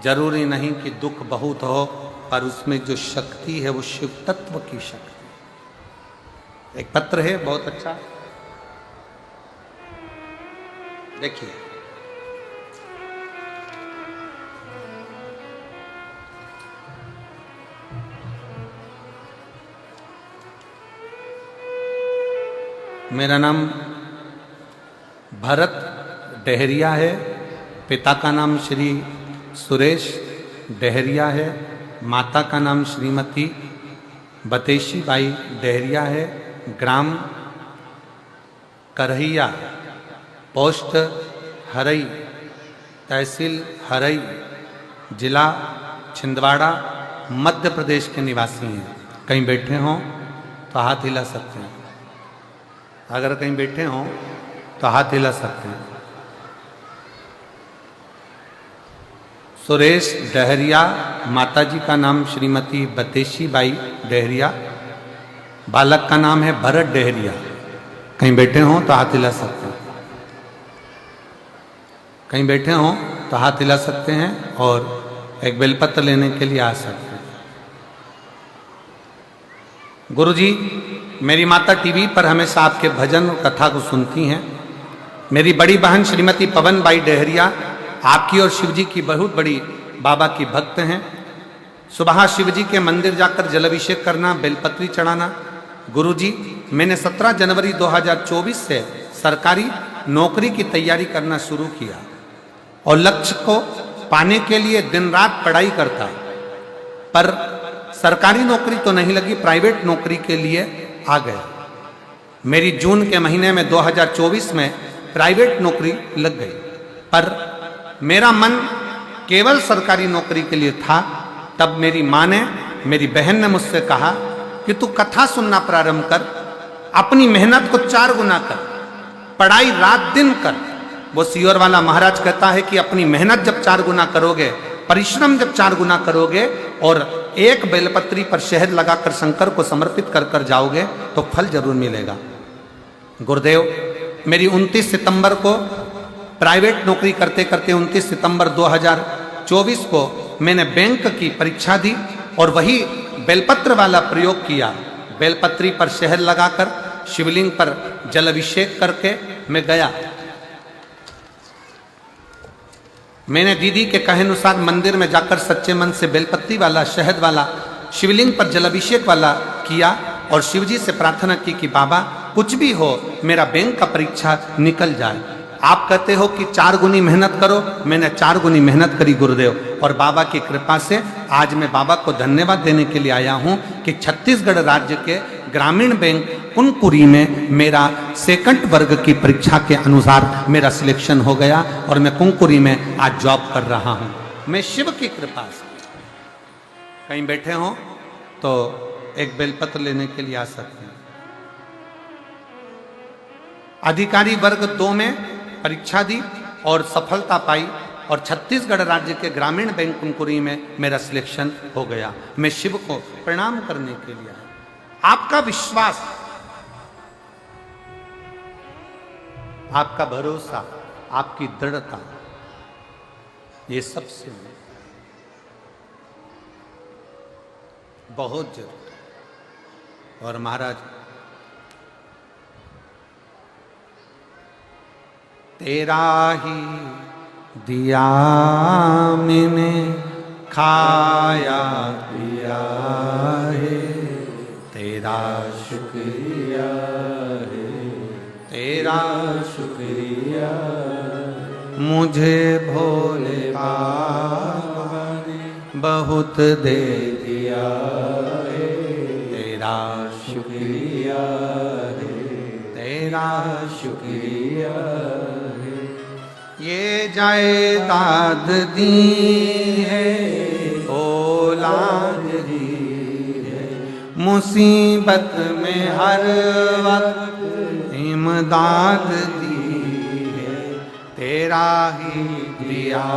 जरूरी नहीं कि दुख बहुत हो, पर उसमें जो शक्ति है वो शिव तत्व की शक्ति। एक पत्र है बहुत अच्छा, देखिए। मेरा नाम भरत डहरिया है, पिता का नाम श्री सुरेश डहरिया है, माता का नाम श्रीमती बतेशी बाई डहरिया है, ग्राम करहिया, पोस्ट हरई, तहसील हरई, जिला छिंदवाड़ा, मध्य प्रदेश के निवासी हैं। कहीं बैठे हों तो हाथ हिला सकते हैं। अगर कहीं बैठे हों तो हाथ हिला सकते हैं। सुरेश डहरिया, माताजी का नाम श्रीमती बतेशी बाई डहरिया, बालक का नाम है भरत डहरिया। कहीं बैठे हों तो हाथ हिला सकते हैं। कहीं बैठे हों तो हाथ हिला सकते हैं और एक बेलपत्र लेने के लिए आ सकते हैं। गुरुजी, मेरी माता टीवी पर हमेशा आपके भजन और कथा को सुनती हैं। मेरी बड़ी बहन श्रीमती पवन बाई डहरिया आपकी और शिवजी की बहुत बड़ी बाबा की भक्त हैं। सुबह शिवजी के मंदिर जाकर जलाभिषेक करना, बेलपत्री चढ़ाना। गुरुजी, मैंने 17 जनवरी 2024 से सरकारी नौकरी की तैयारी करना शुरू किया और लक्ष्य को पाने के लिए दिन रात पढ़ाई करता, पर सरकारी नौकरी तो नहीं लगी, प्राइवेट नौकरी के लिए आ गया। मेरी जून के महीने में 2024 में प्राइवेट नौकरी लग गई, पर मेरा मन केवल सरकारी नौकरी के लिए था। तब मेरी माँ ने, मेरी बहन ने मुझसे कहा कि तू कथा सुनना प्रारंभ कर, अपनी मेहनत को 4 गुना कर, पढ़ाई रात दिन कर। वो सीहोर वाला महाराज कहता है कि अपनी मेहनत जब 4 गुना करोगे, परिश्रम जब 4 गुना करोगे और एक बेलपत्री पर शहद लगाकर शंकर को समर्पित कर कर जाओगे तो फल जरूर मिलेगा। गुरुदेव, मेरी 29 सितंबर को प्राइवेट नौकरी करते करते 29 सितंबर 2024 को मैंने बैंक की परीक्षा दी और वही बेलपत्र वाला प्रयोग किया। बेलपत्री पर शहद लगाकर शिवलिंग पर जल अभिषेक करके मैं गया। मैंने दीदी के कहे अनुसार मंदिर में जाकर सच्चे मन से बेलपत्ती वाला, शहद वाला, शिवलिंग पर जलाभिषेक वाला किया और शिवजी से प्रार्थना की कि बाबा कुछ भी हो, मेरा बैंक का परीक्षा निकल जाए। आप कहते हो कि 4 गुनी मेहनत करो, मैंने 4 गुनी मेहनत करी गुरुदेव, और बाबा की कृपा से आज मैं बाबा को धन्यवाद देने के लिए आया हूं कि छत्तीसगढ़ राज्य के ग्रामीण बैंक कुनकुरी में मेरा सेकंड वर्ग की परीक्षा के अनुसार मेरा सिलेक्शन हो गया और मैं कुनकुरी में आज जॉब कर रहा हूं। मैं शिव की कृपा से। कहीं बैठे हो तो एक बेलपत्र लेने के लिए आ सकते हैं। अधिकारी वर्ग 2 में परीक्षा दी और सफलता पाई और छत्तीसगढ़ राज्य के ग्रामीण बैंक कुनकुरी में मेरा सिलेक्शन हो गया। मैं शिव को प्रणाम करने के लिए आया। आपका विश्वास, आपका भरोसा, आपकी दृढ़ता, ये सबसे बहुत जरूरी। और महाराज, तेरा ही दिया मैंने खाया पिया है, तेरा शुक्रिया है, तेरा शुक्रिया। मुझे भोले बाबा ने बहुत दे दिया है, तेरा शुक्रिया है, तेरा शुक्रिया है। ये जायदाद दी है, औलाद दी है, मुसीबत में हर वक्त इमदाद दी है, तेरा ही दिया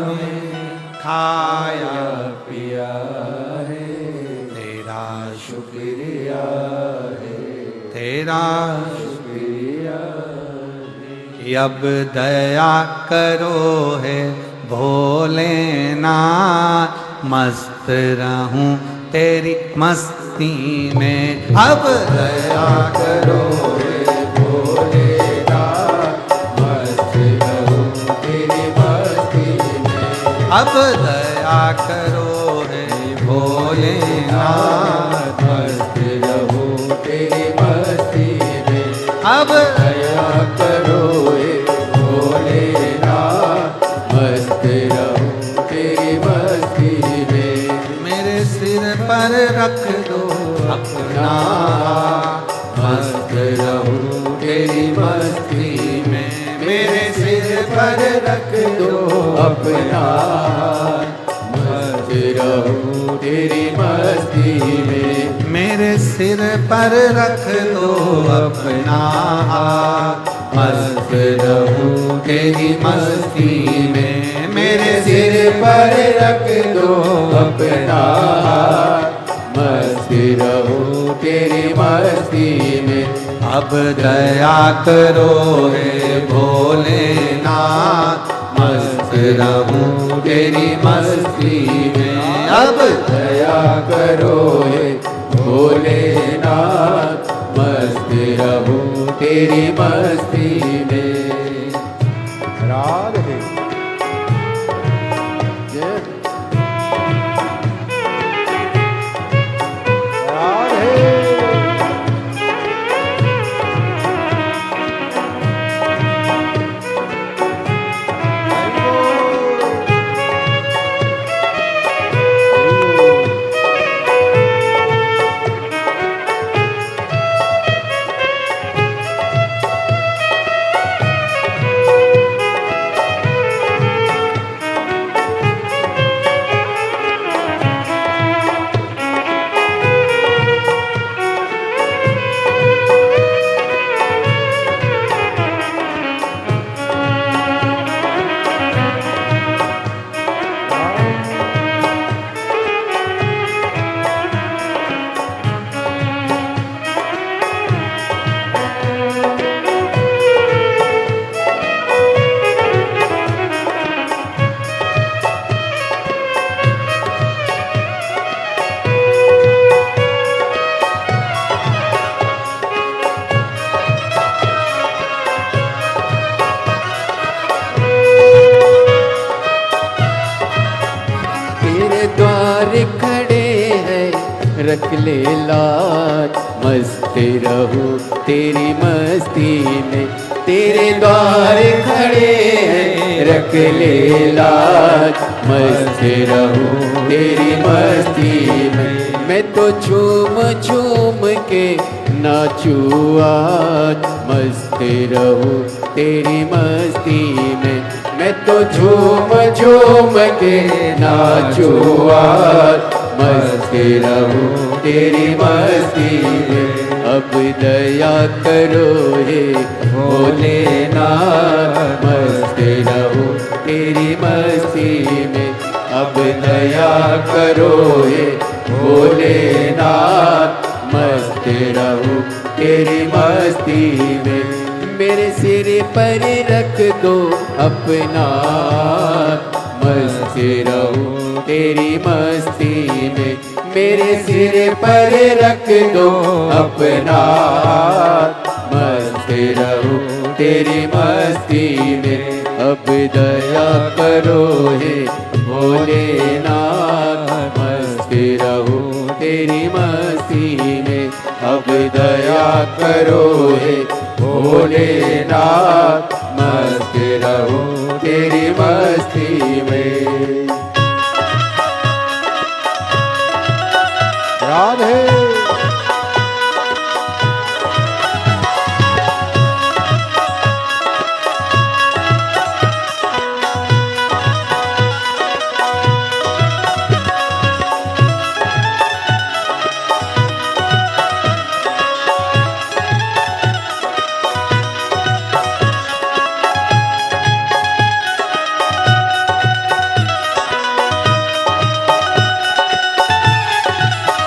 में खाया पिया है, तेरा शुक्रिया है, तेरा शुक्रिया है। अब दया करो है भोलेनाथ, मस्त रहूं तेरी मस्ती में। अब दया करो है भोलेनाथ, मस्त रहूं तेरी मस्ती में। अब दया करो है भोलेनाथ, मस्त रहूं तेरी मस्ती में। अब दया करो है भोलेनाथ, मस्त रहूं तेरी मस्ती में। मेरे सिर पर रख दो अपना, मस्त रहूं तेरी मस्ती में। मेरे सिर पर रख दो अपना, मस्त रहूं तेरी मस्ती में। मेरे सिर पर रख दो अपना हाथ, मस्त रहूं तेरी मस्ती में। मेरे सिर पर रख दो अपना हाथ, मस्त रहूं तेरी मस्ती में। अब दया करो हे भोलेनाथ, मस्त रहूं तेरी मस्ती में। अब दया करो हे भोलेनाथ, मस्त रहूं तेरी मस्ती में। राधे जय राधे। खड़े हैं रख ले लाज, मस्त रहूं तेरी मस्ती में। तेरे द्वार खड़े हैं रख ले लाज, मस्त रहूं तेरी मस्ती में। मैं तो झूम झूम के नाचूं आज, मस्त रहूं तेरी मस्ती में। मैं तो झूम झूम के नाचूं आज, मस्त रहूं तेरी मस्ती में। अब दया करो हे भोलेनाथ, मस्त रहूं तेरी मस्ती में। अब दया करो हे भोलेनाथ, मस्त रहूं तेरी मस्ती में। मेरे सिर पर रख दो अपना, मस्त रहूं तेरी मस्ती में। मेरे सिर पर रख दो अपना, मस्त रहूं तेरी मस्ती में। अब दया करो हे भोलेनाथ, मस्त रहूं तेरी मस्ती में। अब दया करो हे भोलेनाथ, मस्त रहूं तेरी मस्ती में। राधे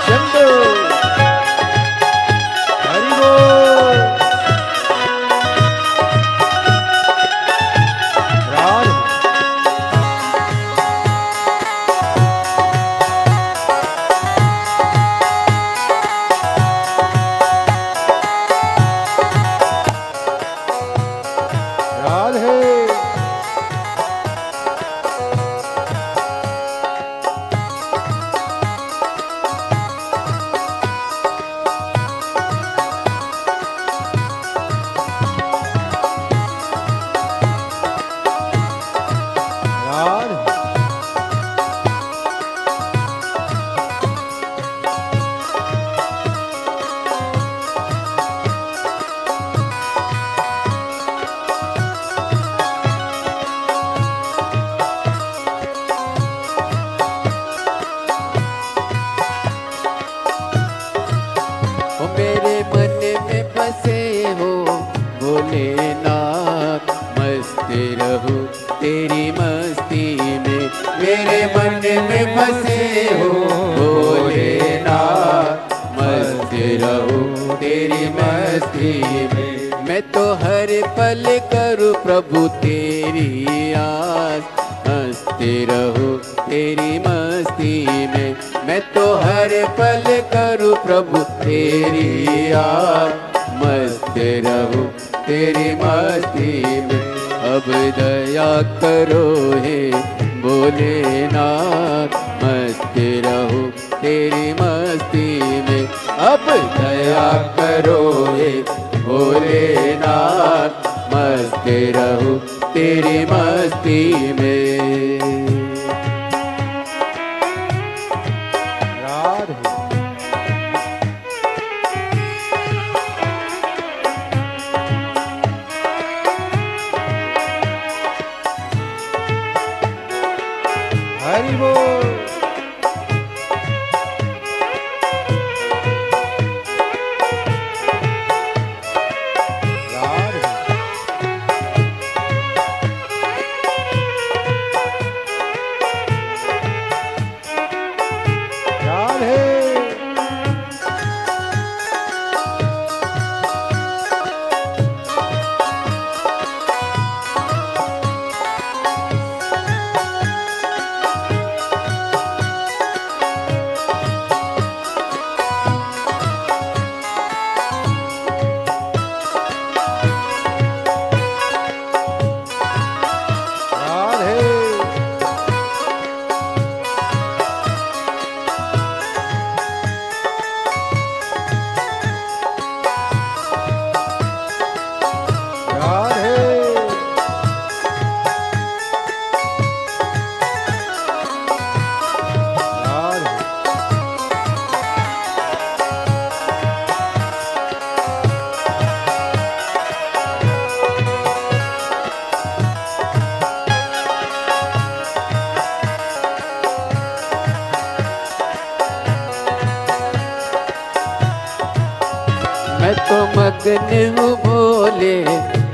शंभू। भोलेनाथ मस्त रहूं तेरी मस्ती में। मेरे मन में बसे हो भोलेनाथ मस्त रहूं तेरी मस्ती में। मैं तो हर पल करूं प्रभु तेरी आस मस्त रहूं तेरी मस्ती में। मैं तो हर पल करूं प्रभु तेरी आस मस्त रहूं तेरी मस्ती में। अब दया करो हे भोलेनाथ मस्त रहूं तेरी मस्ती में। अब दया करो हे भोलेनाथ मस्त रहूं तेरी मस्ती में। राधे हरि बोल। मैं तो मगन हूँ भोले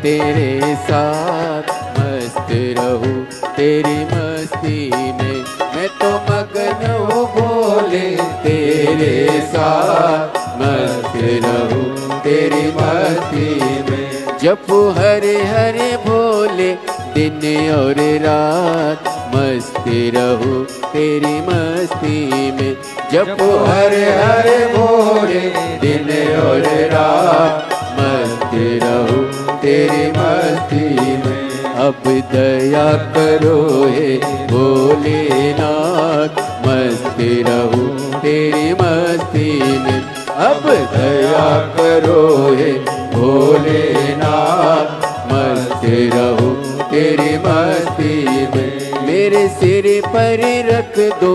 तेरे साथ मस्त रहूं तेरी मस्ती में। मैं तो मगन हूँ भोले तेरे साथ मस्त रहूं तेरी मस्ती में। जपू हरे हरे भोले दिन और रात मस्त रहूं तेरी मस्ती में। जपू हरे हरे भोले दिन और रात मस्त रहूं तेरी मस्ती में। अब दया करो हे भोलेनाथ मस्त रहूं तेरी मस्ती में। अब दया करो हे भोलेनाथ मस्त रहूं तेरी मस्ती में। मेरे सिर पर रख दो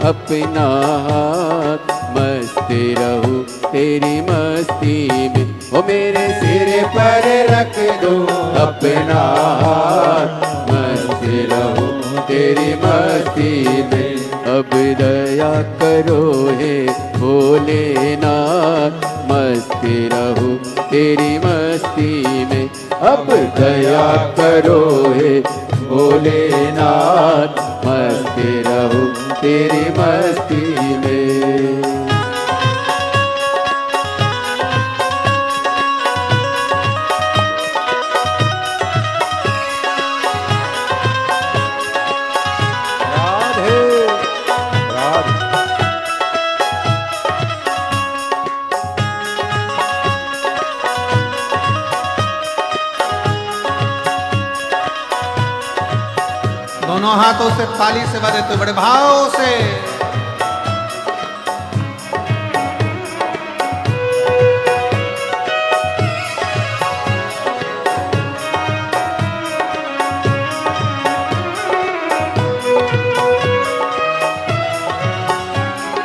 अपना हाथ मस्त रहूं तेरी मस्ती में। ओ मेरे सिर पर रख दो अपना हाथ मस्त रहूं तेरी मस्ती में। अब दया करो हे भोलेनाथ मस्त रहूं तेरी मस्ती में। अब दया करो हे भोलेनाथ मस्त रहूं तेरी मस्ती में। दोनों हाथों से ताली से बजे तो बड़े भाव से।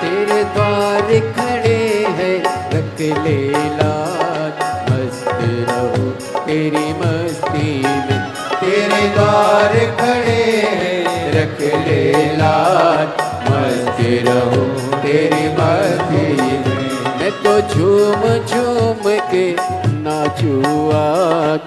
तेरे द्वार खड़े हैं रख ले लाज मस्त रहूं तेरी मस्ती में। तेरे द्वार खड़े हैं रख ले लाज मस्त रहूं तेरी मस्ती में। मैं तो झूम झूम के नाचूं आज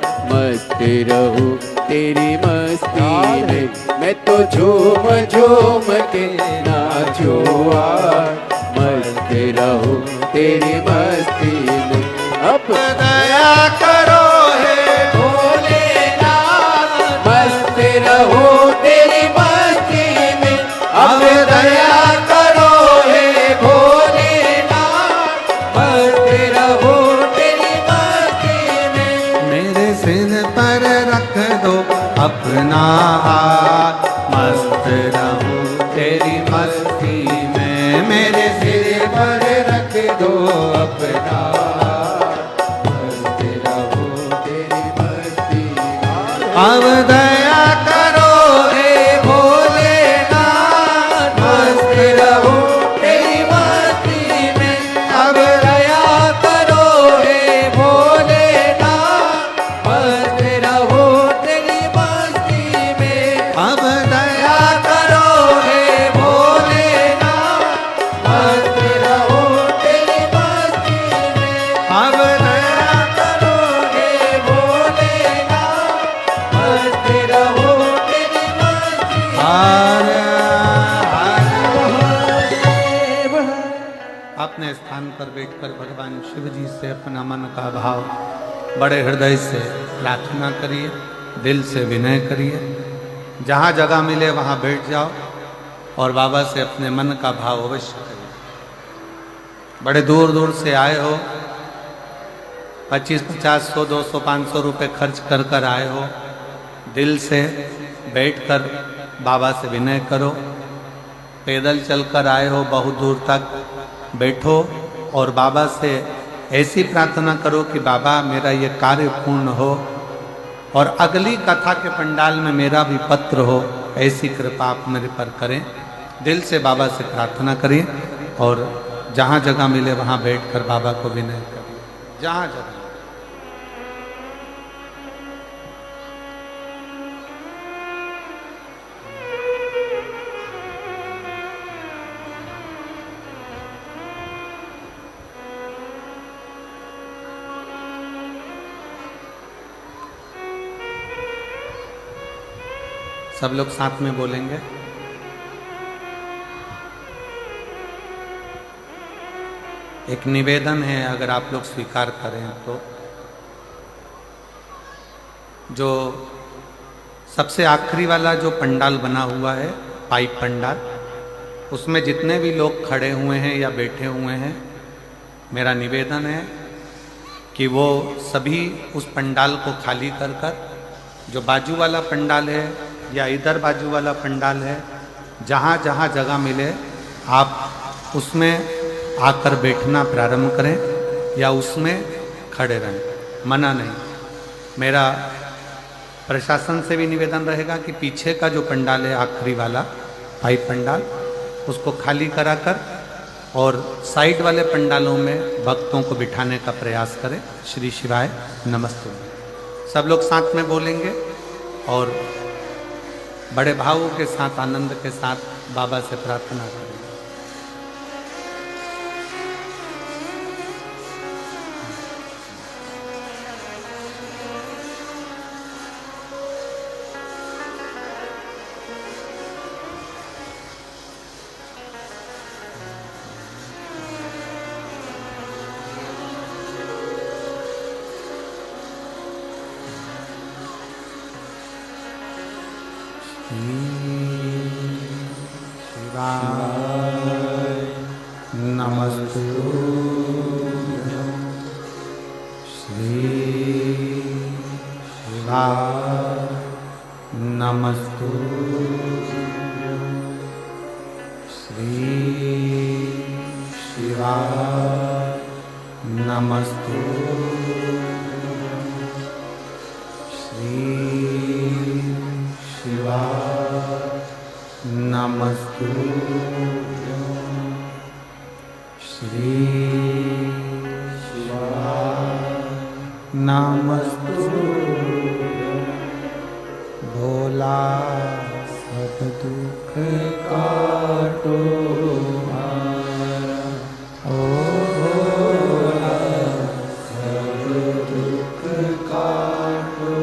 रहूं तेरी मस्ती में, मैं तो झूम झूम के नाचूं आज, मस्त रहूं तेरी मस्ती में। अब दया करो हे भोलेनाथ, मस्त रहूं तेरी मस्ती में, अब दया करो हे भोलेनाथ, मस्त रहूं तेरी मस्ती में। मेरे सिर पर रख दो अपना हाथ, मस्त रहूं तेरी मस्ती में। मेरे सिर पर रख दो अपना हाथ, मस्त रहूं तेरी मस्ती में। अब दया करो हे भोलेनाथ, मस्त रहूं तेरी मस्ती में, अब दया करो हे भोलेनाथ, मस्त रहूं तेरी मस्ती में। अब दया करो हे भोलेनाथ, मस्त रहूं तेरी मस्ती में, अब दया करो हे भोलेनाथ, मस्त रहूं तेरी मस्ती में। हर हर महादेव। अपने स्थान पर बैठकर भगवान शिव जी से अपना मन का भाव बड़े हृदय से प्रार्थना करिए, दिल से विनय करिए। जहाँ जगह मिले वहाँ बैठ जाओ और बाबा से अपने मन का भाव अवश्य करिए। बड़े दूर दूर से आए हो, 25, 50, 100, 200, 500 रुपये खर्च कर कर आए हो, दिल से बैठकर बाबा से विनय करो। पैदल चलकर आए हो बहुत दूर तक, बैठो और बाबा से ऐसी प्रार्थना करो कि बाबा मेरा ये कार्य पूर्ण हो और अगली कथा के पंडाल में मेरा भी पत्र हो, ऐसी कृपा आप मेरे पर करें। दिल से बाबा से प्रार्थना करिए और जहाँ जगह मिले वहाँ बैठकर बाबा को विनय करिए, जहाँ जगह। सब लोग साथ में बोलेंगे। एक निवेदन है, अगर आप लोग स्वीकार करें तो, जो सबसे आखिरी वाला जो पंडाल बना हुआ है, पाइप पंडाल, उसमें जितने भी लोग खड़े हुए हैं या बैठे हुए हैं, मेरा निवेदन है कि वो सभी उस पंडाल को खाली कर कर, जो बाजू वाला पंडाल है या इधर बाजू वाला पंडाल है, जहाँ जहाँ जगह मिले आप उसमें आकर बैठना प्रारंभ करें या उसमें खड़े रहें, मना नहीं। मेरा प्रशासन से भी निवेदन रहेगा कि पीछे का जो पंडाल है, आखिरी वाला पाइप पंडाल, उसको खाली कराकर और साइड वाले पंडालों में भक्तों को बिठाने का प्रयास करें। श्री शिवाय नमस्ते। सब लोग साथ में बोलेंगे और बड़े भावों के साथ, आनंद के साथ बाबा से प्रार्थना करें। शिवाय नमस्तुभ्यं, श्री शिवाय नमस्तुभ्यं, श्री शिवाय नमस्तुभ्यं, श्री शिवाय नमस्तुभ्यं, श्री शिवाय नमस्तुभ्यं। भोला सब दुख काटो हमारा, ओ भोला सब दुख काटो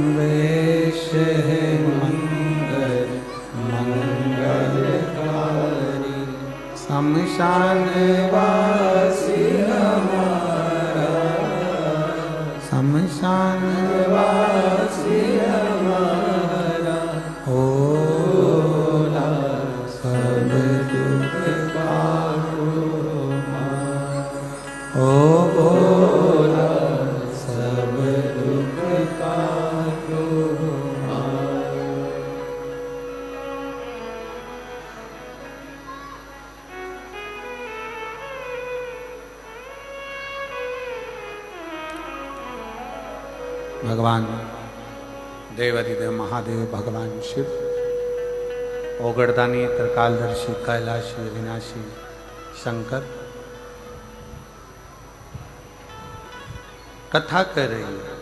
वेश है मंगल मंगलकारी, शमशान वासी हमारा, शमशान वासी हमारा, होला सब दुख काटो मार, ओ भोला सब दुख काटो मार। भगवान देवाधिदेव महादेव भगवान शिव, ओगड़दानी त्रिकालदर्शी कैलाशी अविनाशी शंकर कथा कर रही है।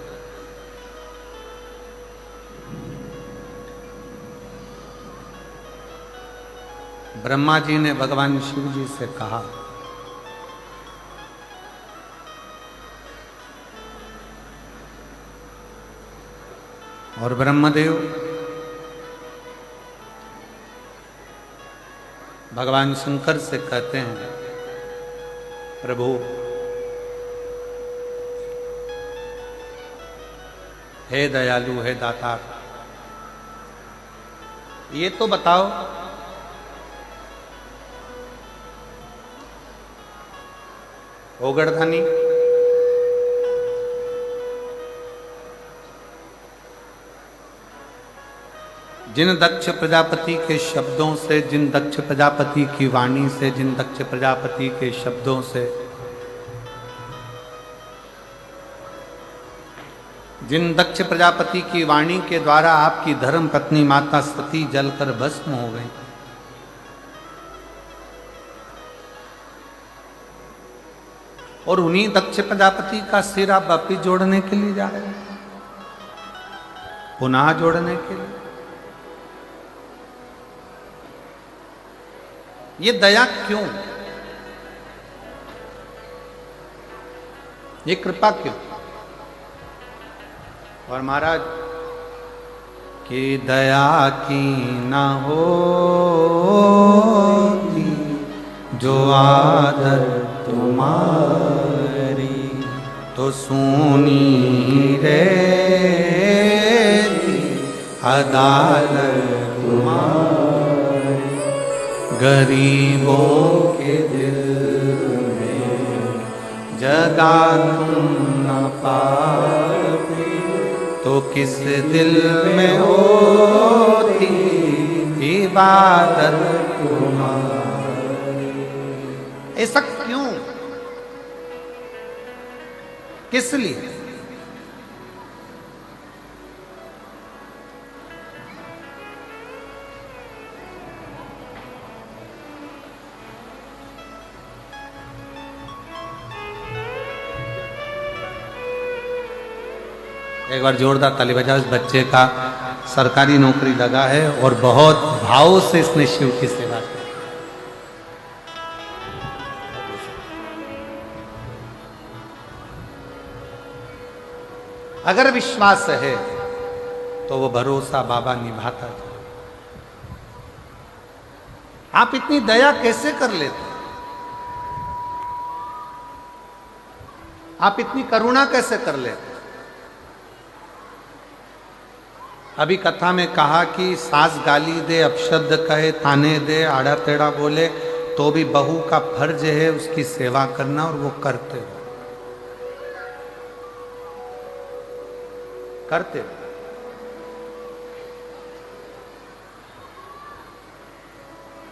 ब्रह्मा जी ने भगवान शिव जी से कहा, और ब्रह्मदेव भगवान शंकर से कहते हैं, प्रभु हे दयालु, हे दातार, ये तो बताओ ओगड़धानी जिन दक्ष प्रजापति के शब्दों से, जिन दक्ष प्रजापति की वाणी से, जिन दक्ष प्रजापति के शब्दों से, जिन दक्ष प्रजापति की वाणी के द्वारा आपकी धर्म पत्नी माता सती जलकर भस्म हो गई, और उन्हीं दक्ष प्रजापति का सिर आप वापिस जोड़ने के लिए जा रहे हैं, पुनः जोड़ने के लिए। ये दया क्यों, ये कृपा क्यों? और महाराज कि दया की न होती जो आदर तुम्हारी, तो सुनी रहती अदालत तुम्हारी, गरीबों के दिल में जगा तुम न पाते, तो किस दिल में होती इबादत तुम्हारी। ऐसा क्यों, किस लिए? एक बार जोरदार ताली बजाओ। इस बच्चे का सरकारी नौकरी लगा है और बहुत भाव से इसने शिव की सेवा की। अगर विश्वास है तो वो भरोसा बाबा निभाता था। आप इतनी दया कैसे कर लेते? आप इतनी करुणा कैसे कर लेते? अभी कथा में कहा कि सास गाली दे, अपशब्द कहे, ताने दे, आड़ा टेढ़ा बोले, तो भी बहू का फर्ज है उसकी सेवा करना, और वो करते करते।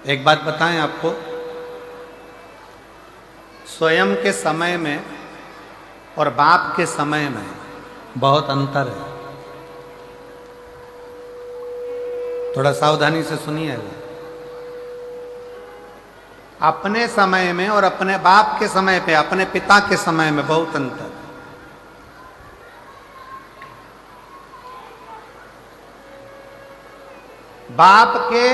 एक बात बताएं आपको, स्वयं के समय में और बाप के समय में बहुत अंतर है। थोड़ा सावधानी से सुनिए। अपने समय में और अपने बाप के समय पे, अपने पिता के समय में बहुत अंतर। बाप के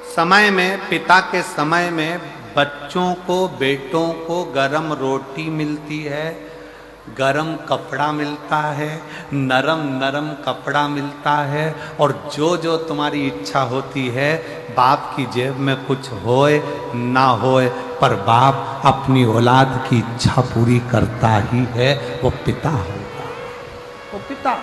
समय में, पिता के समय में बच्चों को, बेटों को गरम रोटी मिलती है, गरम कपड़ा मिलता है, नरम नरम कपड़ा मिलता है, और जो जो तुम्हारी इच्छा होती है, बाप की जेब में कुछ होए ना होए, पर बाप अपनी औलाद की इच्छा पूरी करता ही है। वो पिता होगा, वो पिता।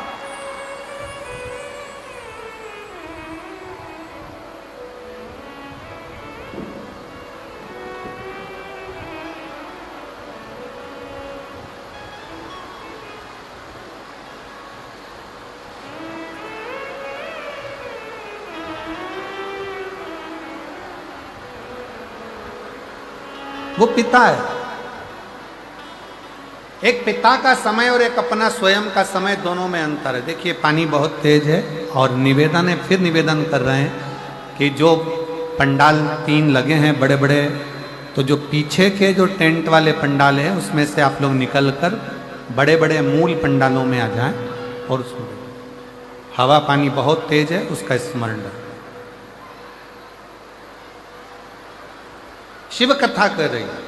वो पिता है। एक पिता का समय और एक अपना स्वयं का समय, दोनों में अंतर है। देखिए पानी बहुत तेज है, और निवेदन है, फिर निवेदन कर रहे हैं कि जो पंडाल 3 लगे हैं बड़े बड़े, तो जो पीछे के जो टेंट वाले पंडाल हैं उसमें से आप लोग निकल कर बड़े बड़े मूल पंडालों में आ जाएं, और उसमें हवा पानी बहुत तेज है, उसका स्मरण रखें। शिव कथा कर रही है,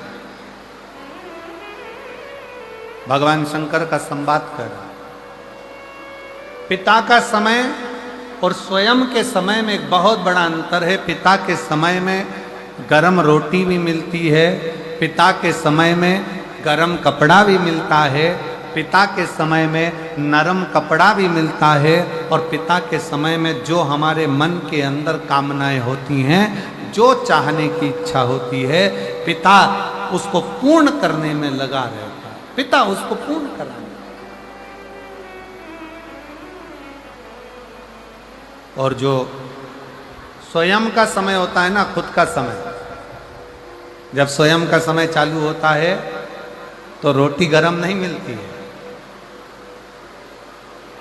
भगवान शंकर का संवाद कर रहा है। पिता का समय और स्वयं के समय में एक बहुत बड़ा अंतर है। पिता के समय में गरम रोटी भी मिलती है, पिता के समय में गरम कपड़ा भी मिलता है, पिता के समय में नरम कपड़ा भी मिलता है, और पिता के समय में जो हमारे मन के अंदर कामनाएं होती हैं, जो चाहने की इच्छा होती है, पिता उसको पूर्ण करने में लगा रहता है। पिता उसको पूर्ण कराने, और जो स्वयं का समय होता है ना, खुद का समय, जब स्वयं का समय चालू होता है तो रोटी गरम नहीं मिलती है।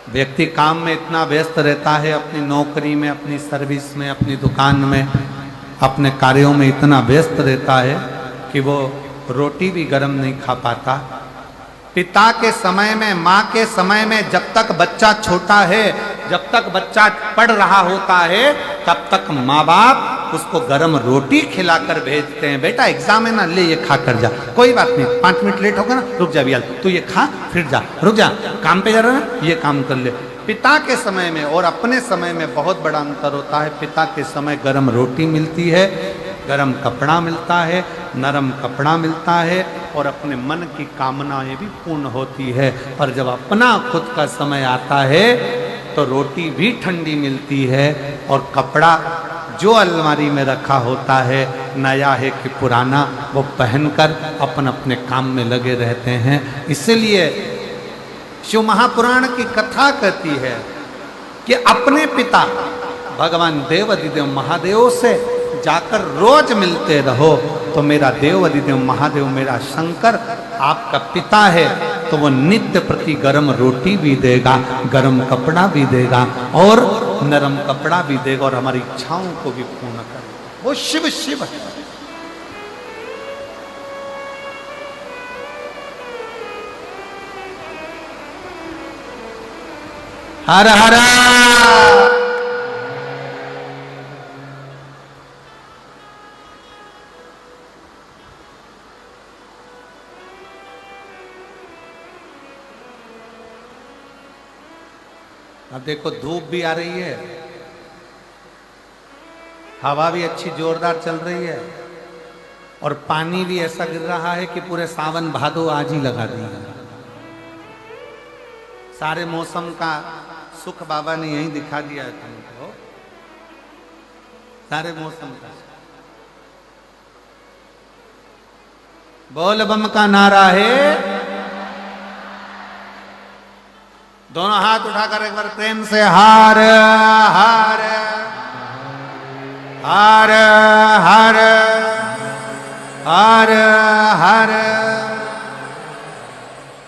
व्यक्ति काम में इतना व्यस्त रहता है, अपनी नौकरी में, अपनी सर्विस में, अपनी दुकान में, अपने कार्यों में इतना व्यस्त रहता है कि वो रोटी भी गरम नहीं खा पाता। पिता के समय में, माँ के समय में, जब तक बच्चा छोटा है, जब तक बच्चा पढ़ रहा होता है, तब तक माँ बाप उसको गरम रोटी खिलाकर भेजते हैं। बेटा एग्जाम है ना, ले ये खा कर जा, कोई बात नहीं, 5 मिनट लेट होगा ना, रुक जा बियाल, तू ये खा फिर जा, रुक जा, काम पे जा रहा है, ये काम कर ले। पिता के समय में और अपने समय में बहुत बड़ा अंतर होता है। पिता के समय गरम रोटी मिलती है, गरम कपड़ा मिलता है, नरम कपड़ा मिलता है, और अपने मन की कामनाएं भी पूर्ण होती है। पर जब अपना खुद का समय आता है तो रोटी भी ठंडी मिलती है, और कपड़ा जो अलमारी में रखा होता है, नया है कि पुराना, वो पहनकर अपन अपने काम में लगे रहते हैं। इसलिए शिव महापुराण की कथा कहती है कि अपने पिता भगवान देव अधिदेव महादेव से जाकर रोज मिलते रहो, तो मेरा देव अधिदेव महादेव, मेरा शंकर आपका पिता है, तो वो नित्य प्रति गरम रोटी भी देगा, गरम कपड़ा भी देगा, और नरम कपड़ा भी देगा, और हमारी इच्छाओं को भी पूर्ण करेगा। वो शिव शिव है। हर हर। अब देखो धूप भी आ रही है, हवा भी अच्छी जोरदार चल रही है, और पानी भी ऐसा गिर रहा है कि पूरे सावन भादो आज ही लगा दी है। सारे मौसम का सुख बाबा ने यही दिखा दिया है तुमको, सारे मौसम का। बोल बम का नारा है, दोनों हाथ उठाकर एक बार प्रेम से हार हार हार हार हार हार।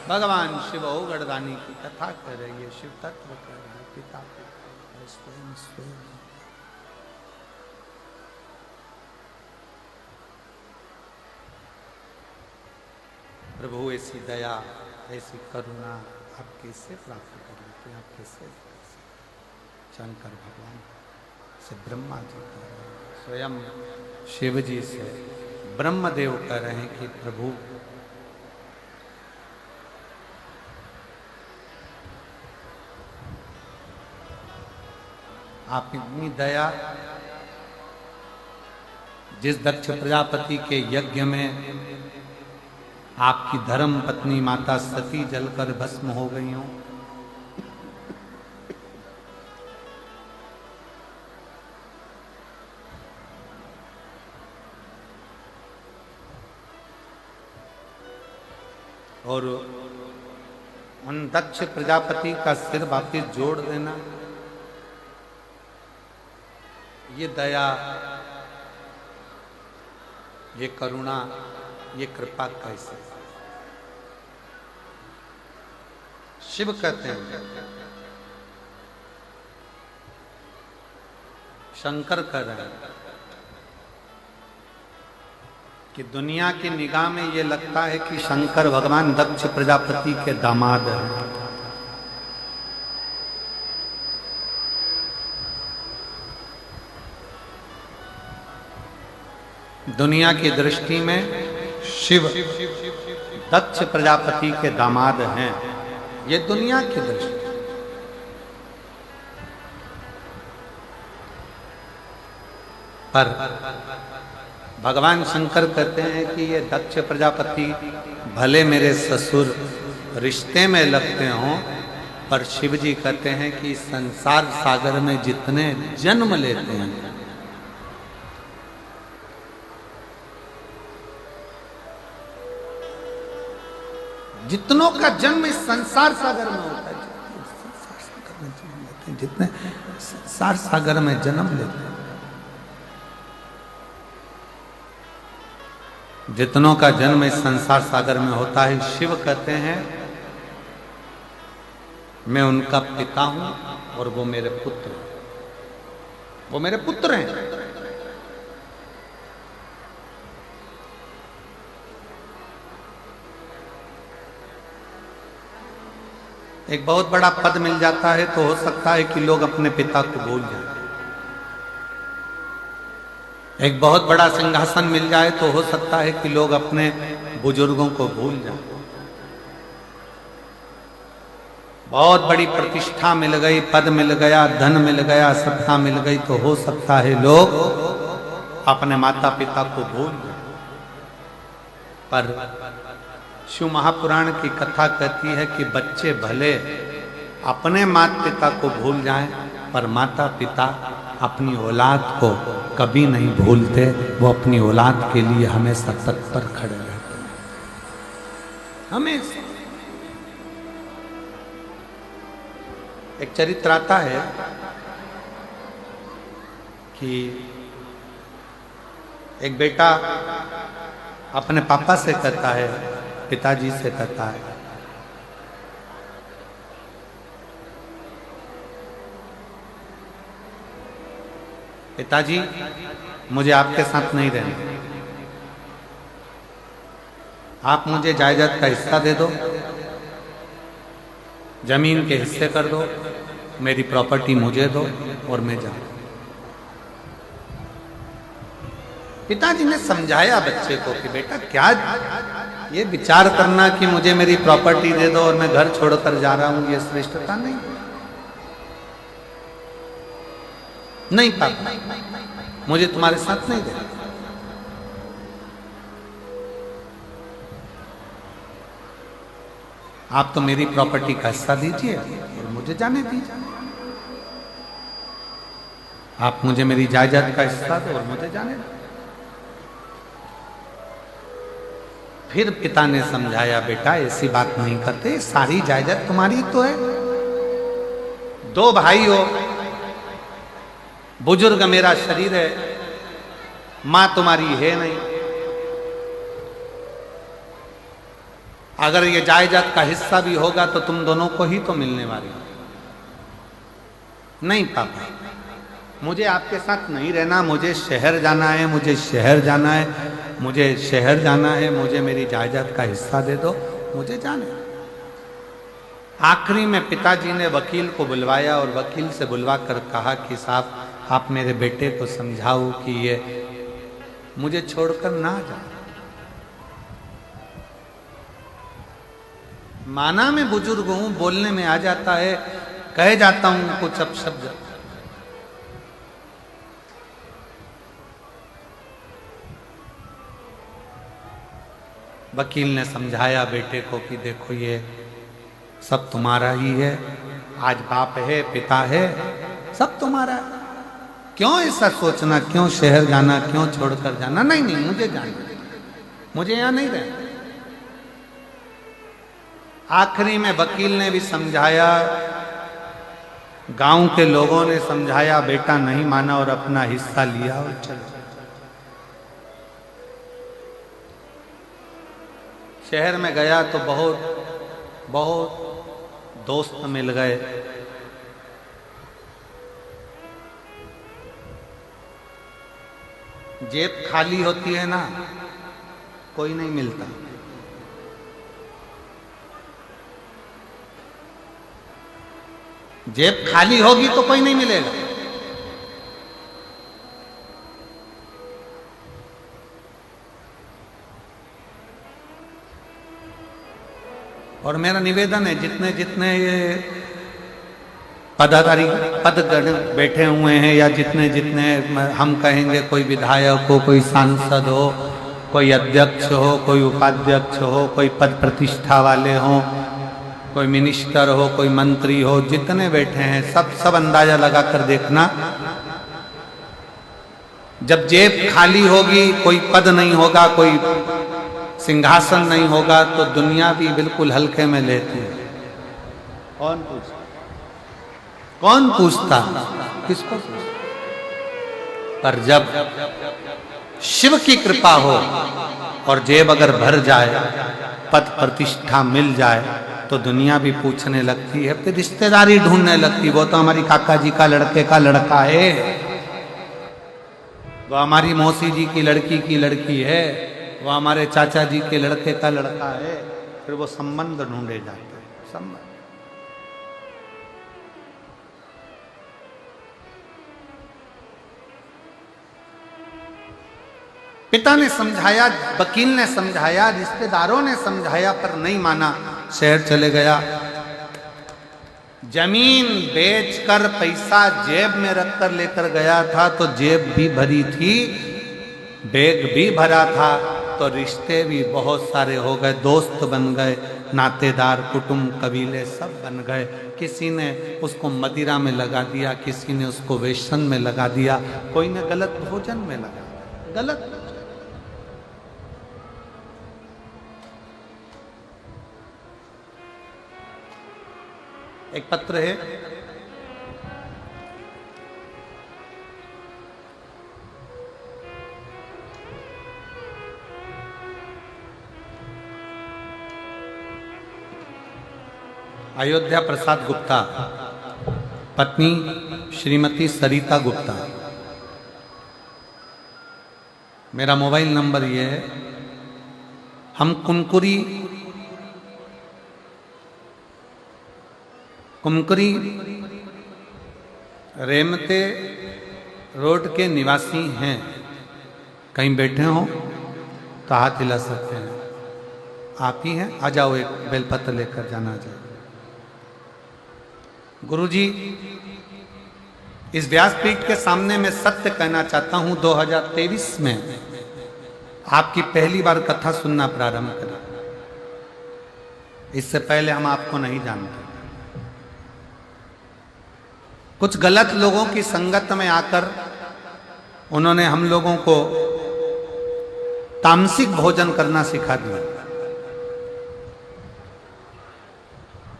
भगवान शिव गढ़दानी की कथा कर रही है, शिव तत्व कर रही है, पिता स्वयं स्वयं। प्रभु ऐसी दया, ऐसी करुणा आप कैसे प्राप्त कर लेते हैं? आप कैसे? शंकर भगवान से ब्रह्मा जी कह रहे हैं, स्वयं शिव जी से ब्रह्मदेव कह रहे हैं कि प्रभु आप इतनी दया, जिस दक्ष प्रजापति के यज्ञ में आपकी धर्म पत्नी माता सती जलकर भस्म हो गई हो, और उन दक्ष प्रजापति का सिर वापिस जोड़ देना, ये दया, ये करुणा, ये कृपा कैसे? शिव कहते हैं, शंकर कह रहे हैं कि दुनिया की निगाह में ये लगता है कि शंकर भगवान दक्ष प्रजापति के दामाद हैं। दुनिया की दृष्टि में शिव दक्ष प्रजापति के दामाद हैं, ये दुनिया की दृष्टि। पर भगवान शंकर कहते हैं कि ये दक्ष प्रजापति भले मेरे ससुर रिश्ते में लगते हों, पर शिव जी कहते हैं कि संसार सागर में जितने जन्म लेते हैं, जितनों का जन्म इस संसार सागर में होता है, जितने संसार सागर में जन्म लेते हैं, जितनों का जन्म इस संसार सागर में होता है, शिव कहते हैं मैं उनका पिता हूं और वो मेरे पुत्र, वो मेरे पुत्र हैं। एक बहुत बड़ा पद मिल जाता है तो हो सकता है कि लोग अपने पिता को भूल जाएं। एक बहुत बड़ा सिंहासन मिल जाए तो हो सकता है कि लोग अपने बुजुर्गों को भूल जाएं। बहुत बड़ी प्रतिष्ठा मिल गई, पद मिल गया, धन मिल गया, सत्ता मिल गई तो हो सकता है लोग अपने माता पिता को भूल जाएं। पर शिव महापुराण की कथा कहती है कि बच्चे भले अपने माता पिता को भूल जाएं, पर माता पिता अपनी औलाद को कभी नहीं भूलते, वो अपनी औलाद के लिए हमेशा तत्पर खड़े रहते हैं, हमेशा। एक चरित्र आता है कि एक बेटा अपने पापा से कहता है, पिताजी से कहता है, पिताजी मुझे आपके साथ नहीं रहना, आप मुझे जायदाद का हिस्सा दे दो, जमीन के हिस्से कर दो, मेरी प्रॉपर्टी मुझे दो और मैं जाऊं। पिताजी ने समझाया बच्चे को कि बेटा क्या ये विचार करना कि मुझे मेरी प्रॉपर्टी दे दो और मैं घर छोड़कर जा रहा हूं, ये श्रेष्ठता नहीं। नहीं पापा, मुझे तुम्हारे साथ नहीं रहना। आप तो मेरी प्रॉपर्टी का हिस्सा दीजिए और मुझे जाने दीजिए। आप मुझे मेरी जायदाद का हिस्सा दो और मुझे जाने दो। फिर पिता ने समझाया, बेटा ऐसी बात नहीं करते, सारी जायदाद तुम्हारी तो है, दो भाई हो, बुजुर्ग मेरा शरीर है, मां तुम्हारी है नहीं, अगर ये जायदाद का हिस्सा भी होगा तो तुम दोनों को ही तो मिलने वाली। नहीं पापा, मुझे आपके साथ नहीं रहना, मुझे शहर जाना है, मुझे शहर जाना है, मुझे शहर जाना है, मुझे मेरी जायदाद का हिस्सा दे दो, मुझे जाने। आखिरी में पिताजी ने वकील को बुलवाया और वकील से बुलवा कर कहा कि साहब आप मेरे बेटे को समझाओ कि ये मुझे छोड़कर ना जाए। माना मैं बुजुर्ग हूं, बोलने में आ जाता है, कह जाता हूं कुछ अपशब्द, वकील ने समझाया बेटे को कि देखो ये सब तुम्हारा ही है, आज बाप है, पिता है, सब तुम्हारा है। क्यों ऐसा सोचना, क्यों शहर जाना, क्यों छोड़कर जाना? नहीं नहीं, मुझे जाना, मुझे यहां नहीं रहना। आखिरी में वकील ने भी समझाया, गांव के लोगों ने समझाया, बेटा नहीं माना और अपना हिस्सा लिया और चलो। शहर में गया तो बहुत बहुत दोस्त मिल गए। जेब खाली होती है ना, कोई नहीं मिलता। जेब खाली होगी तो कोई नहीं मिलेगा। और मेरा निवेदन है, जितने जितने ये पदाधिकारी पदगण बैठे हुए हैं, या जितने जितने हम कहेंगे, कोई विधायक हो, कोई सांसद हो, कोई अध्यक्ष हो, कोई उपाध्यक्ष हो, कोई पद प्रतिष्ठा वाले हो, कोई मिनिस्टर हो, कोई मंत्री हो, जितने बैठे हैं सब अंदाजा लगा कर देखना, जब जेब खाली होगी, कोई पद नहीं होगा, कोई सिंहासन नहीं होगा, तो दुनिया भी बिल्कुल हल्के में लेती है। कौन पूछता, किसको पूछता? पर जब शिव की कृपा हो और जेब अगर भर जाए, पद प्रतिष्ठा मिल जाए, तो दुनिया भी पूछने लगती है, फिर रिश्तेदारी ढूंढने लगती। वो तो हमारी काका जी का लड़के का लड़का है, वो हमारी मौसी जी की लड़की है, वो हमारे चाचा जी के लड़के का लड़का है। फिर वो संबंध ढूंढे जाते हैं, संबंध। पिता ने समझाया, वकील ने समझाया, रिश्तेदारों ने समझाया, पर नहीं माना। शहर चले गया, जमीन बेचकर पैसा जेब में रखकर लेकर गया था, तो जेब भी भरी थी, बैग भी भरा था, तो रिश्ते भी बहुत सारे हो गए, दोस्त बन गए, नातेदार, कुटुंब, कबीले सब बन गए। किसी ने उसको मदिरा में लगा दिया, किसी ने उसको वेश्यन में लगा दिया, कोई ने गलत भोजन में लगा दिया, गलत। एक पत्र है, अयोध्या प्रसाद गुप्ता, पत्नी श्रीमती सरिता गुप्ता। मेरा मोबाइल नंबर ये है। हम कुमकुरी रेमते रोड के निवासी हैं। कहीं बैठे हो तो हाथ हिला सकते हैं। आप ही हैं, आ जाओ, एक बेलपत्र लेकर जाना चाहिए। गुरुजी, इस व्यासपीठ के सामने मैं सत्य कहना चाहता हूं, 2023 में आपकी पहली बार कथा सुनना प्रारंभ करा। इससे पहले हम आपको नहीं जानते। कुछ गलत लोगों की संगत में आकर उन्होंने हम लोगों को तामसिक भोजन करना सिखा दिया।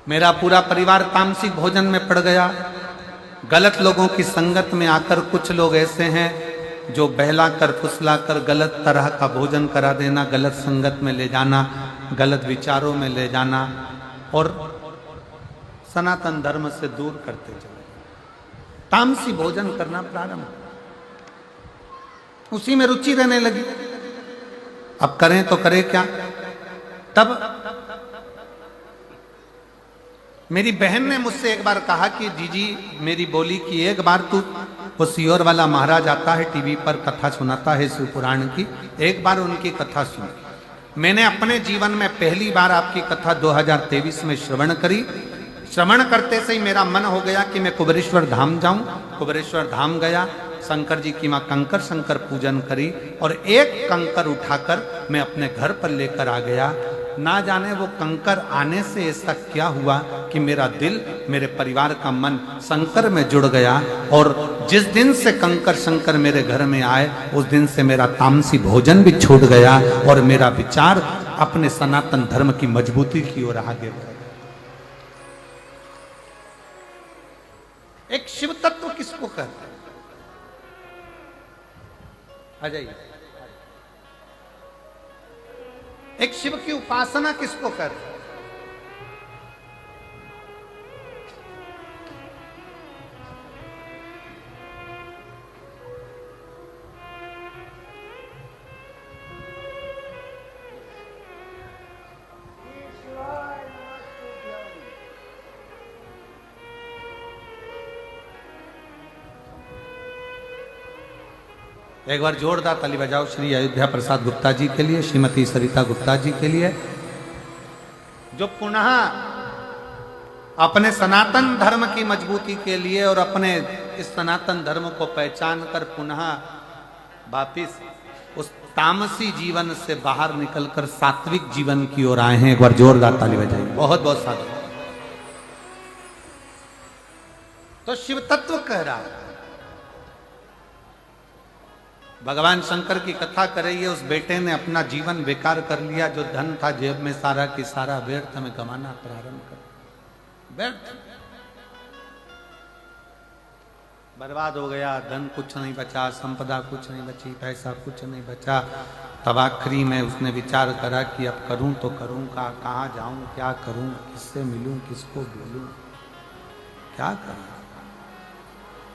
मेरा पूरा परिवार तामसिक भोजन में पड़ गया। गलत लोगों की संगत में आकर कुछ लोग ऐसे हैं जो बहलाकर फुसलाकर गलत तरह का भोजन करा देना, गलत संगत में ले जाना, गलत विचारों में ले जाना और सनातन धर्म से दूर करते चले। तामसी भोजन करना प्रारंभ, उसी में रुचि रहने लगी। अब करें तो करें क्या? तब मेरी बहन ने मुझसे एक बार कहा कि जीजी, मेरी बोली कि एक बार तू, वो सियोर वाला महाराज आता है टीवी पर, कथा सुनाता है शिव पुराण की, एक बार उनकी कथा सुन। मैंने अपने जीवन में पहली बार आपकी कथा 2023 में श्रवण करी। श्रवण करते से ही मेरा मन हो गया कि मैं कुबेरेश्वर धाम जाऊं। कुबेरेश्वर धाम गया, शंकर जी की मां कंकर शंकर पूजन करी और एक कंकर उठाकर मैं अपने घर पर लेकर आ गया। ना जाने वो कंकर आने से ऐसा क्या हुआ कि मेरा दिल, मेरे परिवार का मन शंकर में जुड़ गया। और जिस दिन से कंकर शंकर मेरे घर में आए उस दिन से मेरा तामसी भोजन भी छूट गया और मेरा विचार अपने सनातन धर्म की मजबूती की ओर आगे बढ़ा। एक शिव तत्व किसको कहते हैं? आ जाइए। एक शिव की उपासना किसको कहते हैं? एक बार जोरदार ताली बजाओ श्री अयोध्या प्रसाद गुप्ता जी के लिए, श्रीमती सरिता गुप्ता जी के लिए, जो पुनः अपने सनातन धर्म की मजबूती के लिए और अपने इस सनातन धर्म को पहचान कर पुनः वापिस उस तामसी जीवन से बाहर निकलकर सात्विक जीवन की ओर आए हैं। एक बार जोरदार ताली बजाइए। बहुत बहुत साधु। तो शिव तत्व कह रहा है, भगवान शंकर की कथा कर रही है, उस बेटे ने अपना जीवन बेकार कर लिया। जो धन था जेब में सारा की सारा व्यर्थ में गंवाना प्रारंभ कर, व्यर्थ बर्बाद हो गया। धन कुछ नहीं बचा, संपदा कुछ नहीं बची, पैसा कुछ नहीं बचा। तब आखिरी में उसने विचार करा कि अब करूं तो करूं कहाँ जाऊं, क्या करूं, किससे मिलूं, किसको बोलूं, क्या करूं।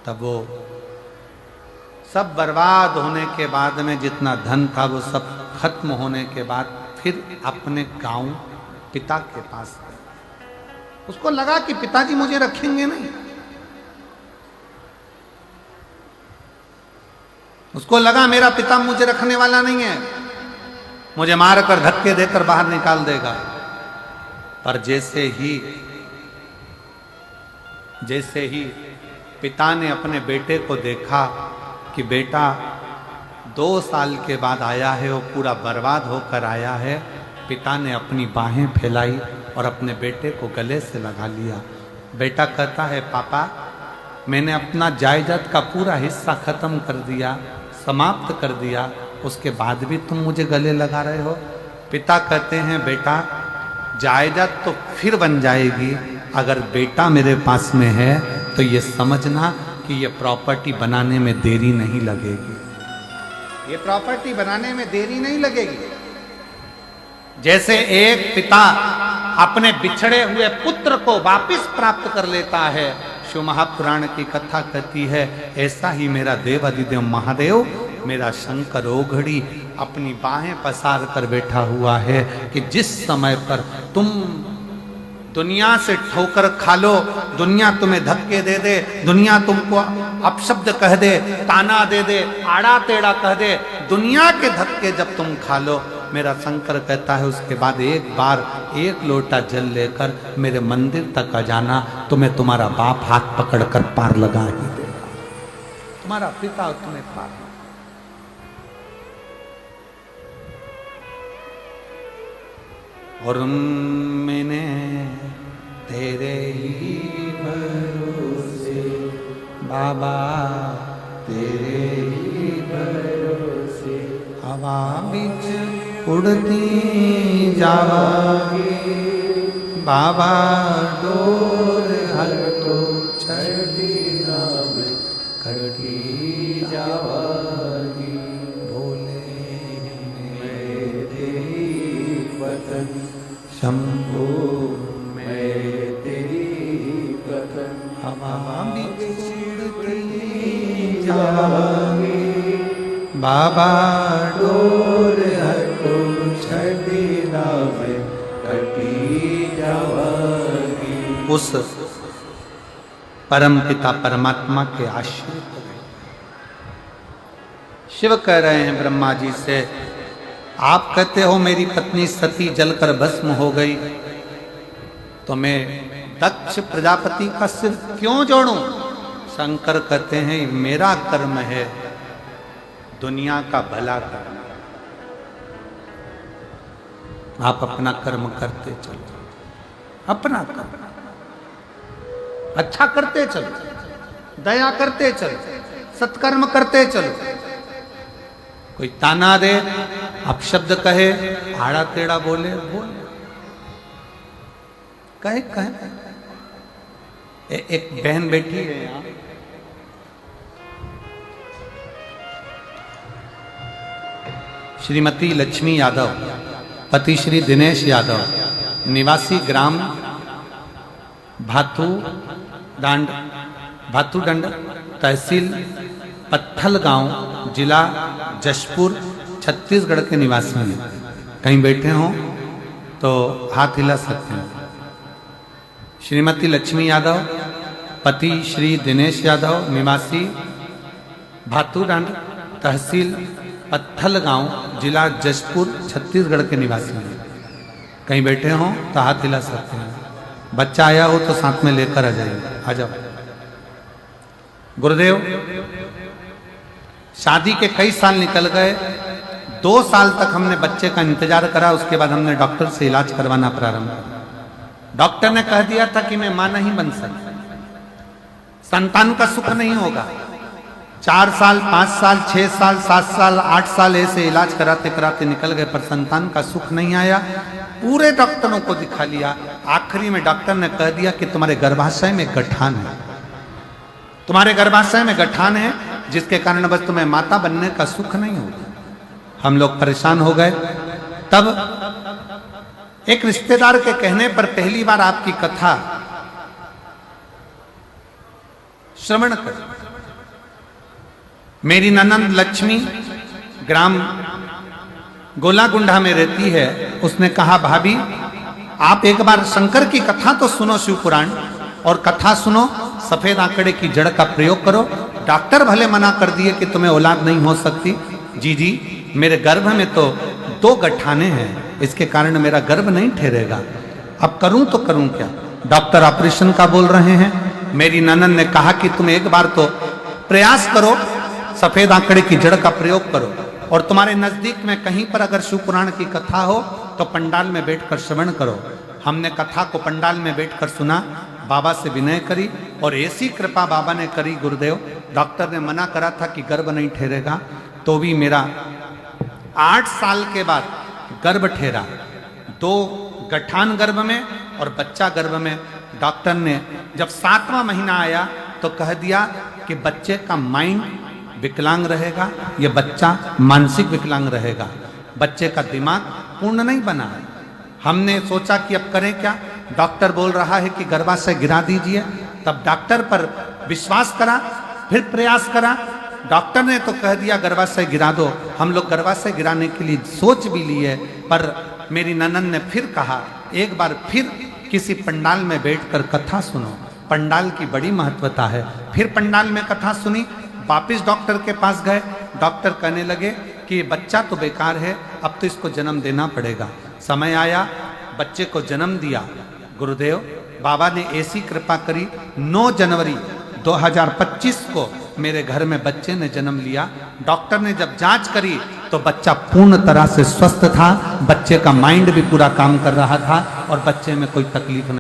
तब वो सब बर्बाद होने के बाद में जितना धन था वो सब खत्म होने के बाद फिर अपने गांव पिता के पास गए। उसको लगा कि पिताजी मुझे रखेंगे नहीं। उसको लगा मेरा पिता मुझे रखने वाला नहीं है, मुझे मारकर धक्के देकर बाहर निकाल देगा। पर जैसे ही पिता ने अपने बेटे को देखा कि बेटा 2 साल के बाद आया है, वो पूरा बर्बाद होकर आया है, पिता ने अपनी बाहें फैलाई और अपने बेटे को गले से लगा लिया। बेटा कहता है, पापा मैंने अपना जायदाद का पूरा हिस्सा खत्म कर दिया, समाप्त कर दिया, उसके बाद भी तुम मुझे गले लगा रहे हो। पिता कहते हैं, बेटा जायदाद तो फिर बन जाएगी, अगर बेटा मेरे पास में है तो ये समझना कि ये प्रॉपर्टी बनाने में देरी नहीं लगेगी। ये प्रॉपर्टी बनाने में देरी नहीं लगेगी। जैसे एक पिता अपने बिछड़े हुए पुत्र को वापस प्राप्त कर लेता है, शिव महापुराण की कथा कहती है, ऐसा ही मेरा देव अधिदेव महादेव, मेरा शंकर ओघड़ी अपनी बाहें पसार कर बैठा हुआ है कि जिस समय पर तुम दुनिया से ठोकर खा लो, दुनिया तुम्हें धक्के दे दे, दुनिया तुमको अपशब्द कह दे, ताना दे दे, आड़ा टेढ़ा कह दे, दुनिया के धक्के जब तुम खा लो, मेरा शंकर कहता है उसके बाद एक बार 1 लोटा जल लेकर मेरे मंदिर तक आ जाना, तो मैं तुम्हारा बाप हाथ पकड़कर पार लगा ही देगा। तुम्हारा पिता तुम्हें पार। और मैंने तेरे ही भरोसे बाबा, तेरे ही भरोसे हवा बिच उड़ती जावागी, बाबा डोर हटो चढ़ी राम कटी जावागी, भोले मैं तेरी वतन शंभो मैं तेरी वतन, हवा बिच उड़ती जावागी, बाबा डोर हटो छठी राम कटी जावागी। उस परम पिता परमात्मा के आश्रित शिव कह रहे हैं ब्रह्मा जी से, आप कहते हो मेरी पत्नी सती जलकर भस्म हो गई, तो मैं दक्ष प्रजापति का सिर क्यों जोड़ूं? शंकर कहते हैं मेरा कर्म है दुनिया का भला करना। आप अपना कर्म करते चलो, अपना कर्म अच्छा करते चलो, दया करते चलो, सत्कर्म करते चलो। कोई ताना दे, अपशब्द कहे, आड़ा टेढ़ा बोले, बोले कहे। एक बहन बैठी है यहाँ, श्रीमती लक्ष्मी यादव, पति श्री दिनेश यादव, निवासी ग्राम भातुडंड, तहसील पत्थल गांव, जिला जशपुर, छत्तीसगढ़ के निवासी हैं। कहीं बैठे हों तो हाथ हिला सकते हैं। श्रीमती लक्ष्मी यादव, पति श्री दिनेश यादव, निवासी भातुडंड, तहसील पत्थल गांव, जिला जशपुर, छत्तीसगढ़ के निवासी हैं। कहीं बैठे हों तो हाथ हिला सकते हैं। बच्चा आया हो तो साथ में लेकर आ जाइए, आ जाओ। गुरुदेव, शादी के कई साल निकल गए, 2 साल तक हमने बच्चे का इंतजार करा। उसके बाद हमने डॉक्टर से इलाज करवाना प्रारंभ किया। डॉक्टर ने कह दिया था कि मैं मां नहीं बन सकता, संतान का सुख नहीं होगा। 4 साल, 5 साल, 6 साल, 7 साल, 8 साल ऐसे इलाज कराते कराते निकल गए, पर संतान का सुख नहीं आया। पूरे डॉक्टरों को दिखा लिया, आखिरी में डॉक्टर ने कह दिया कि तुम्हारे गर्भाशय में गठान है, तुम्हारे गर्भाशय में गठान है, जिसके कारण बस तुम्हें माता बनने का सुख नहीं होगा। हम लोग परेशान हो गए। तब एक रिश्तेदार के कहने पर पहली बार आपकी कथा श्रवण कर। मेरी ननंद लक्ष्मी ग्राम गोलागुंडा में रहती है। उसने कहा भाभी आप एक बार शंकर की कथा तो सुनो, शिव पुराण, और कथा सुनो, सफेद आंकड़े की जड़ का प्रयोग करो। डॉक्टर भले मना कर दिए कि तुम्हें औलाद नहीं हो सकती। जी मेरे गर्भ में तो 2 गठाने हैं, इसके कारण मेरा गर्भ नहीं ठहरेगा। अब करूं तो करूं क्या? डॉक्टर ऑपरेशन का बोल रहे हैं। मेरी ननंद ने कहा कि तुम एक बार तो प्रयास करो, सफेद आंकड़े की जड़ का प्रयोग करो, और तुम्हारे नजदीक में कहीं पर अगर शिव पुराण की कथा हो तो पंडाल में बैठकर श्रवण करो। हमने कथा को पंडाल में बैठकर सुना, बाबा से विनय करी, और ऐसी कृपा बाबा ने करी गुरुदेव। डॉक्टर ने मना करा था कि गर्भ नहीं ठहरेगा, तो भी मेरा 8 साल के बाद गर्भ ठहरा। 2 गठान गर्भ में और बच्चा गर्भ में। डॉक्टर ने जब 7वां महीना आया तो कह दिया कि बच्चे का माइंड विकलांग रहेगा, यह बच्चा मानसिक विकलांग रहेगा, बच्चे का दिमाग पूर्ण नहीं बना है। हमने सोचा कि अब करें क्या? डॉक्टर बोल रहा है कि गर्भाशय गिरा दीजिए। तब डॉक्टर पर विश्वास करा, फिर प्रयास करा। डॉक्टर ने तो कह दिया गर्भाशय गिरा दो। हम लोग गर्भाशय गिराने के लिए सोच भी लिए, पर मेरी ननंद ने फिर कहा एक बार फिर किसी पंडाल में बैठकर कथा सुनो। पंडाल की बड़ी महत्वता है। फिर पंडाल में कथा सुनी, वापिस डॉक्टर के पास गए। डॉक्टर कहने लगे कि ये बच्चा तो बेकार है, अब तो इसको जन्म देना पड़ेगा। समय आया, बच्चे को जन्म दिया। गुरुदेव बाबा ने ऐसी कृपा करी, 9 जनवरी 2025 को मेरे घर में बच्चे ने जन्म लिया। डॉक्टर ने जब जांच करी तो बच्चा पूर्ण तरह से स्वस्थ था, बच्चे का माइंड भी पूरा काम कर रहा था और बच्चे में कोई तकलीफ नहीं।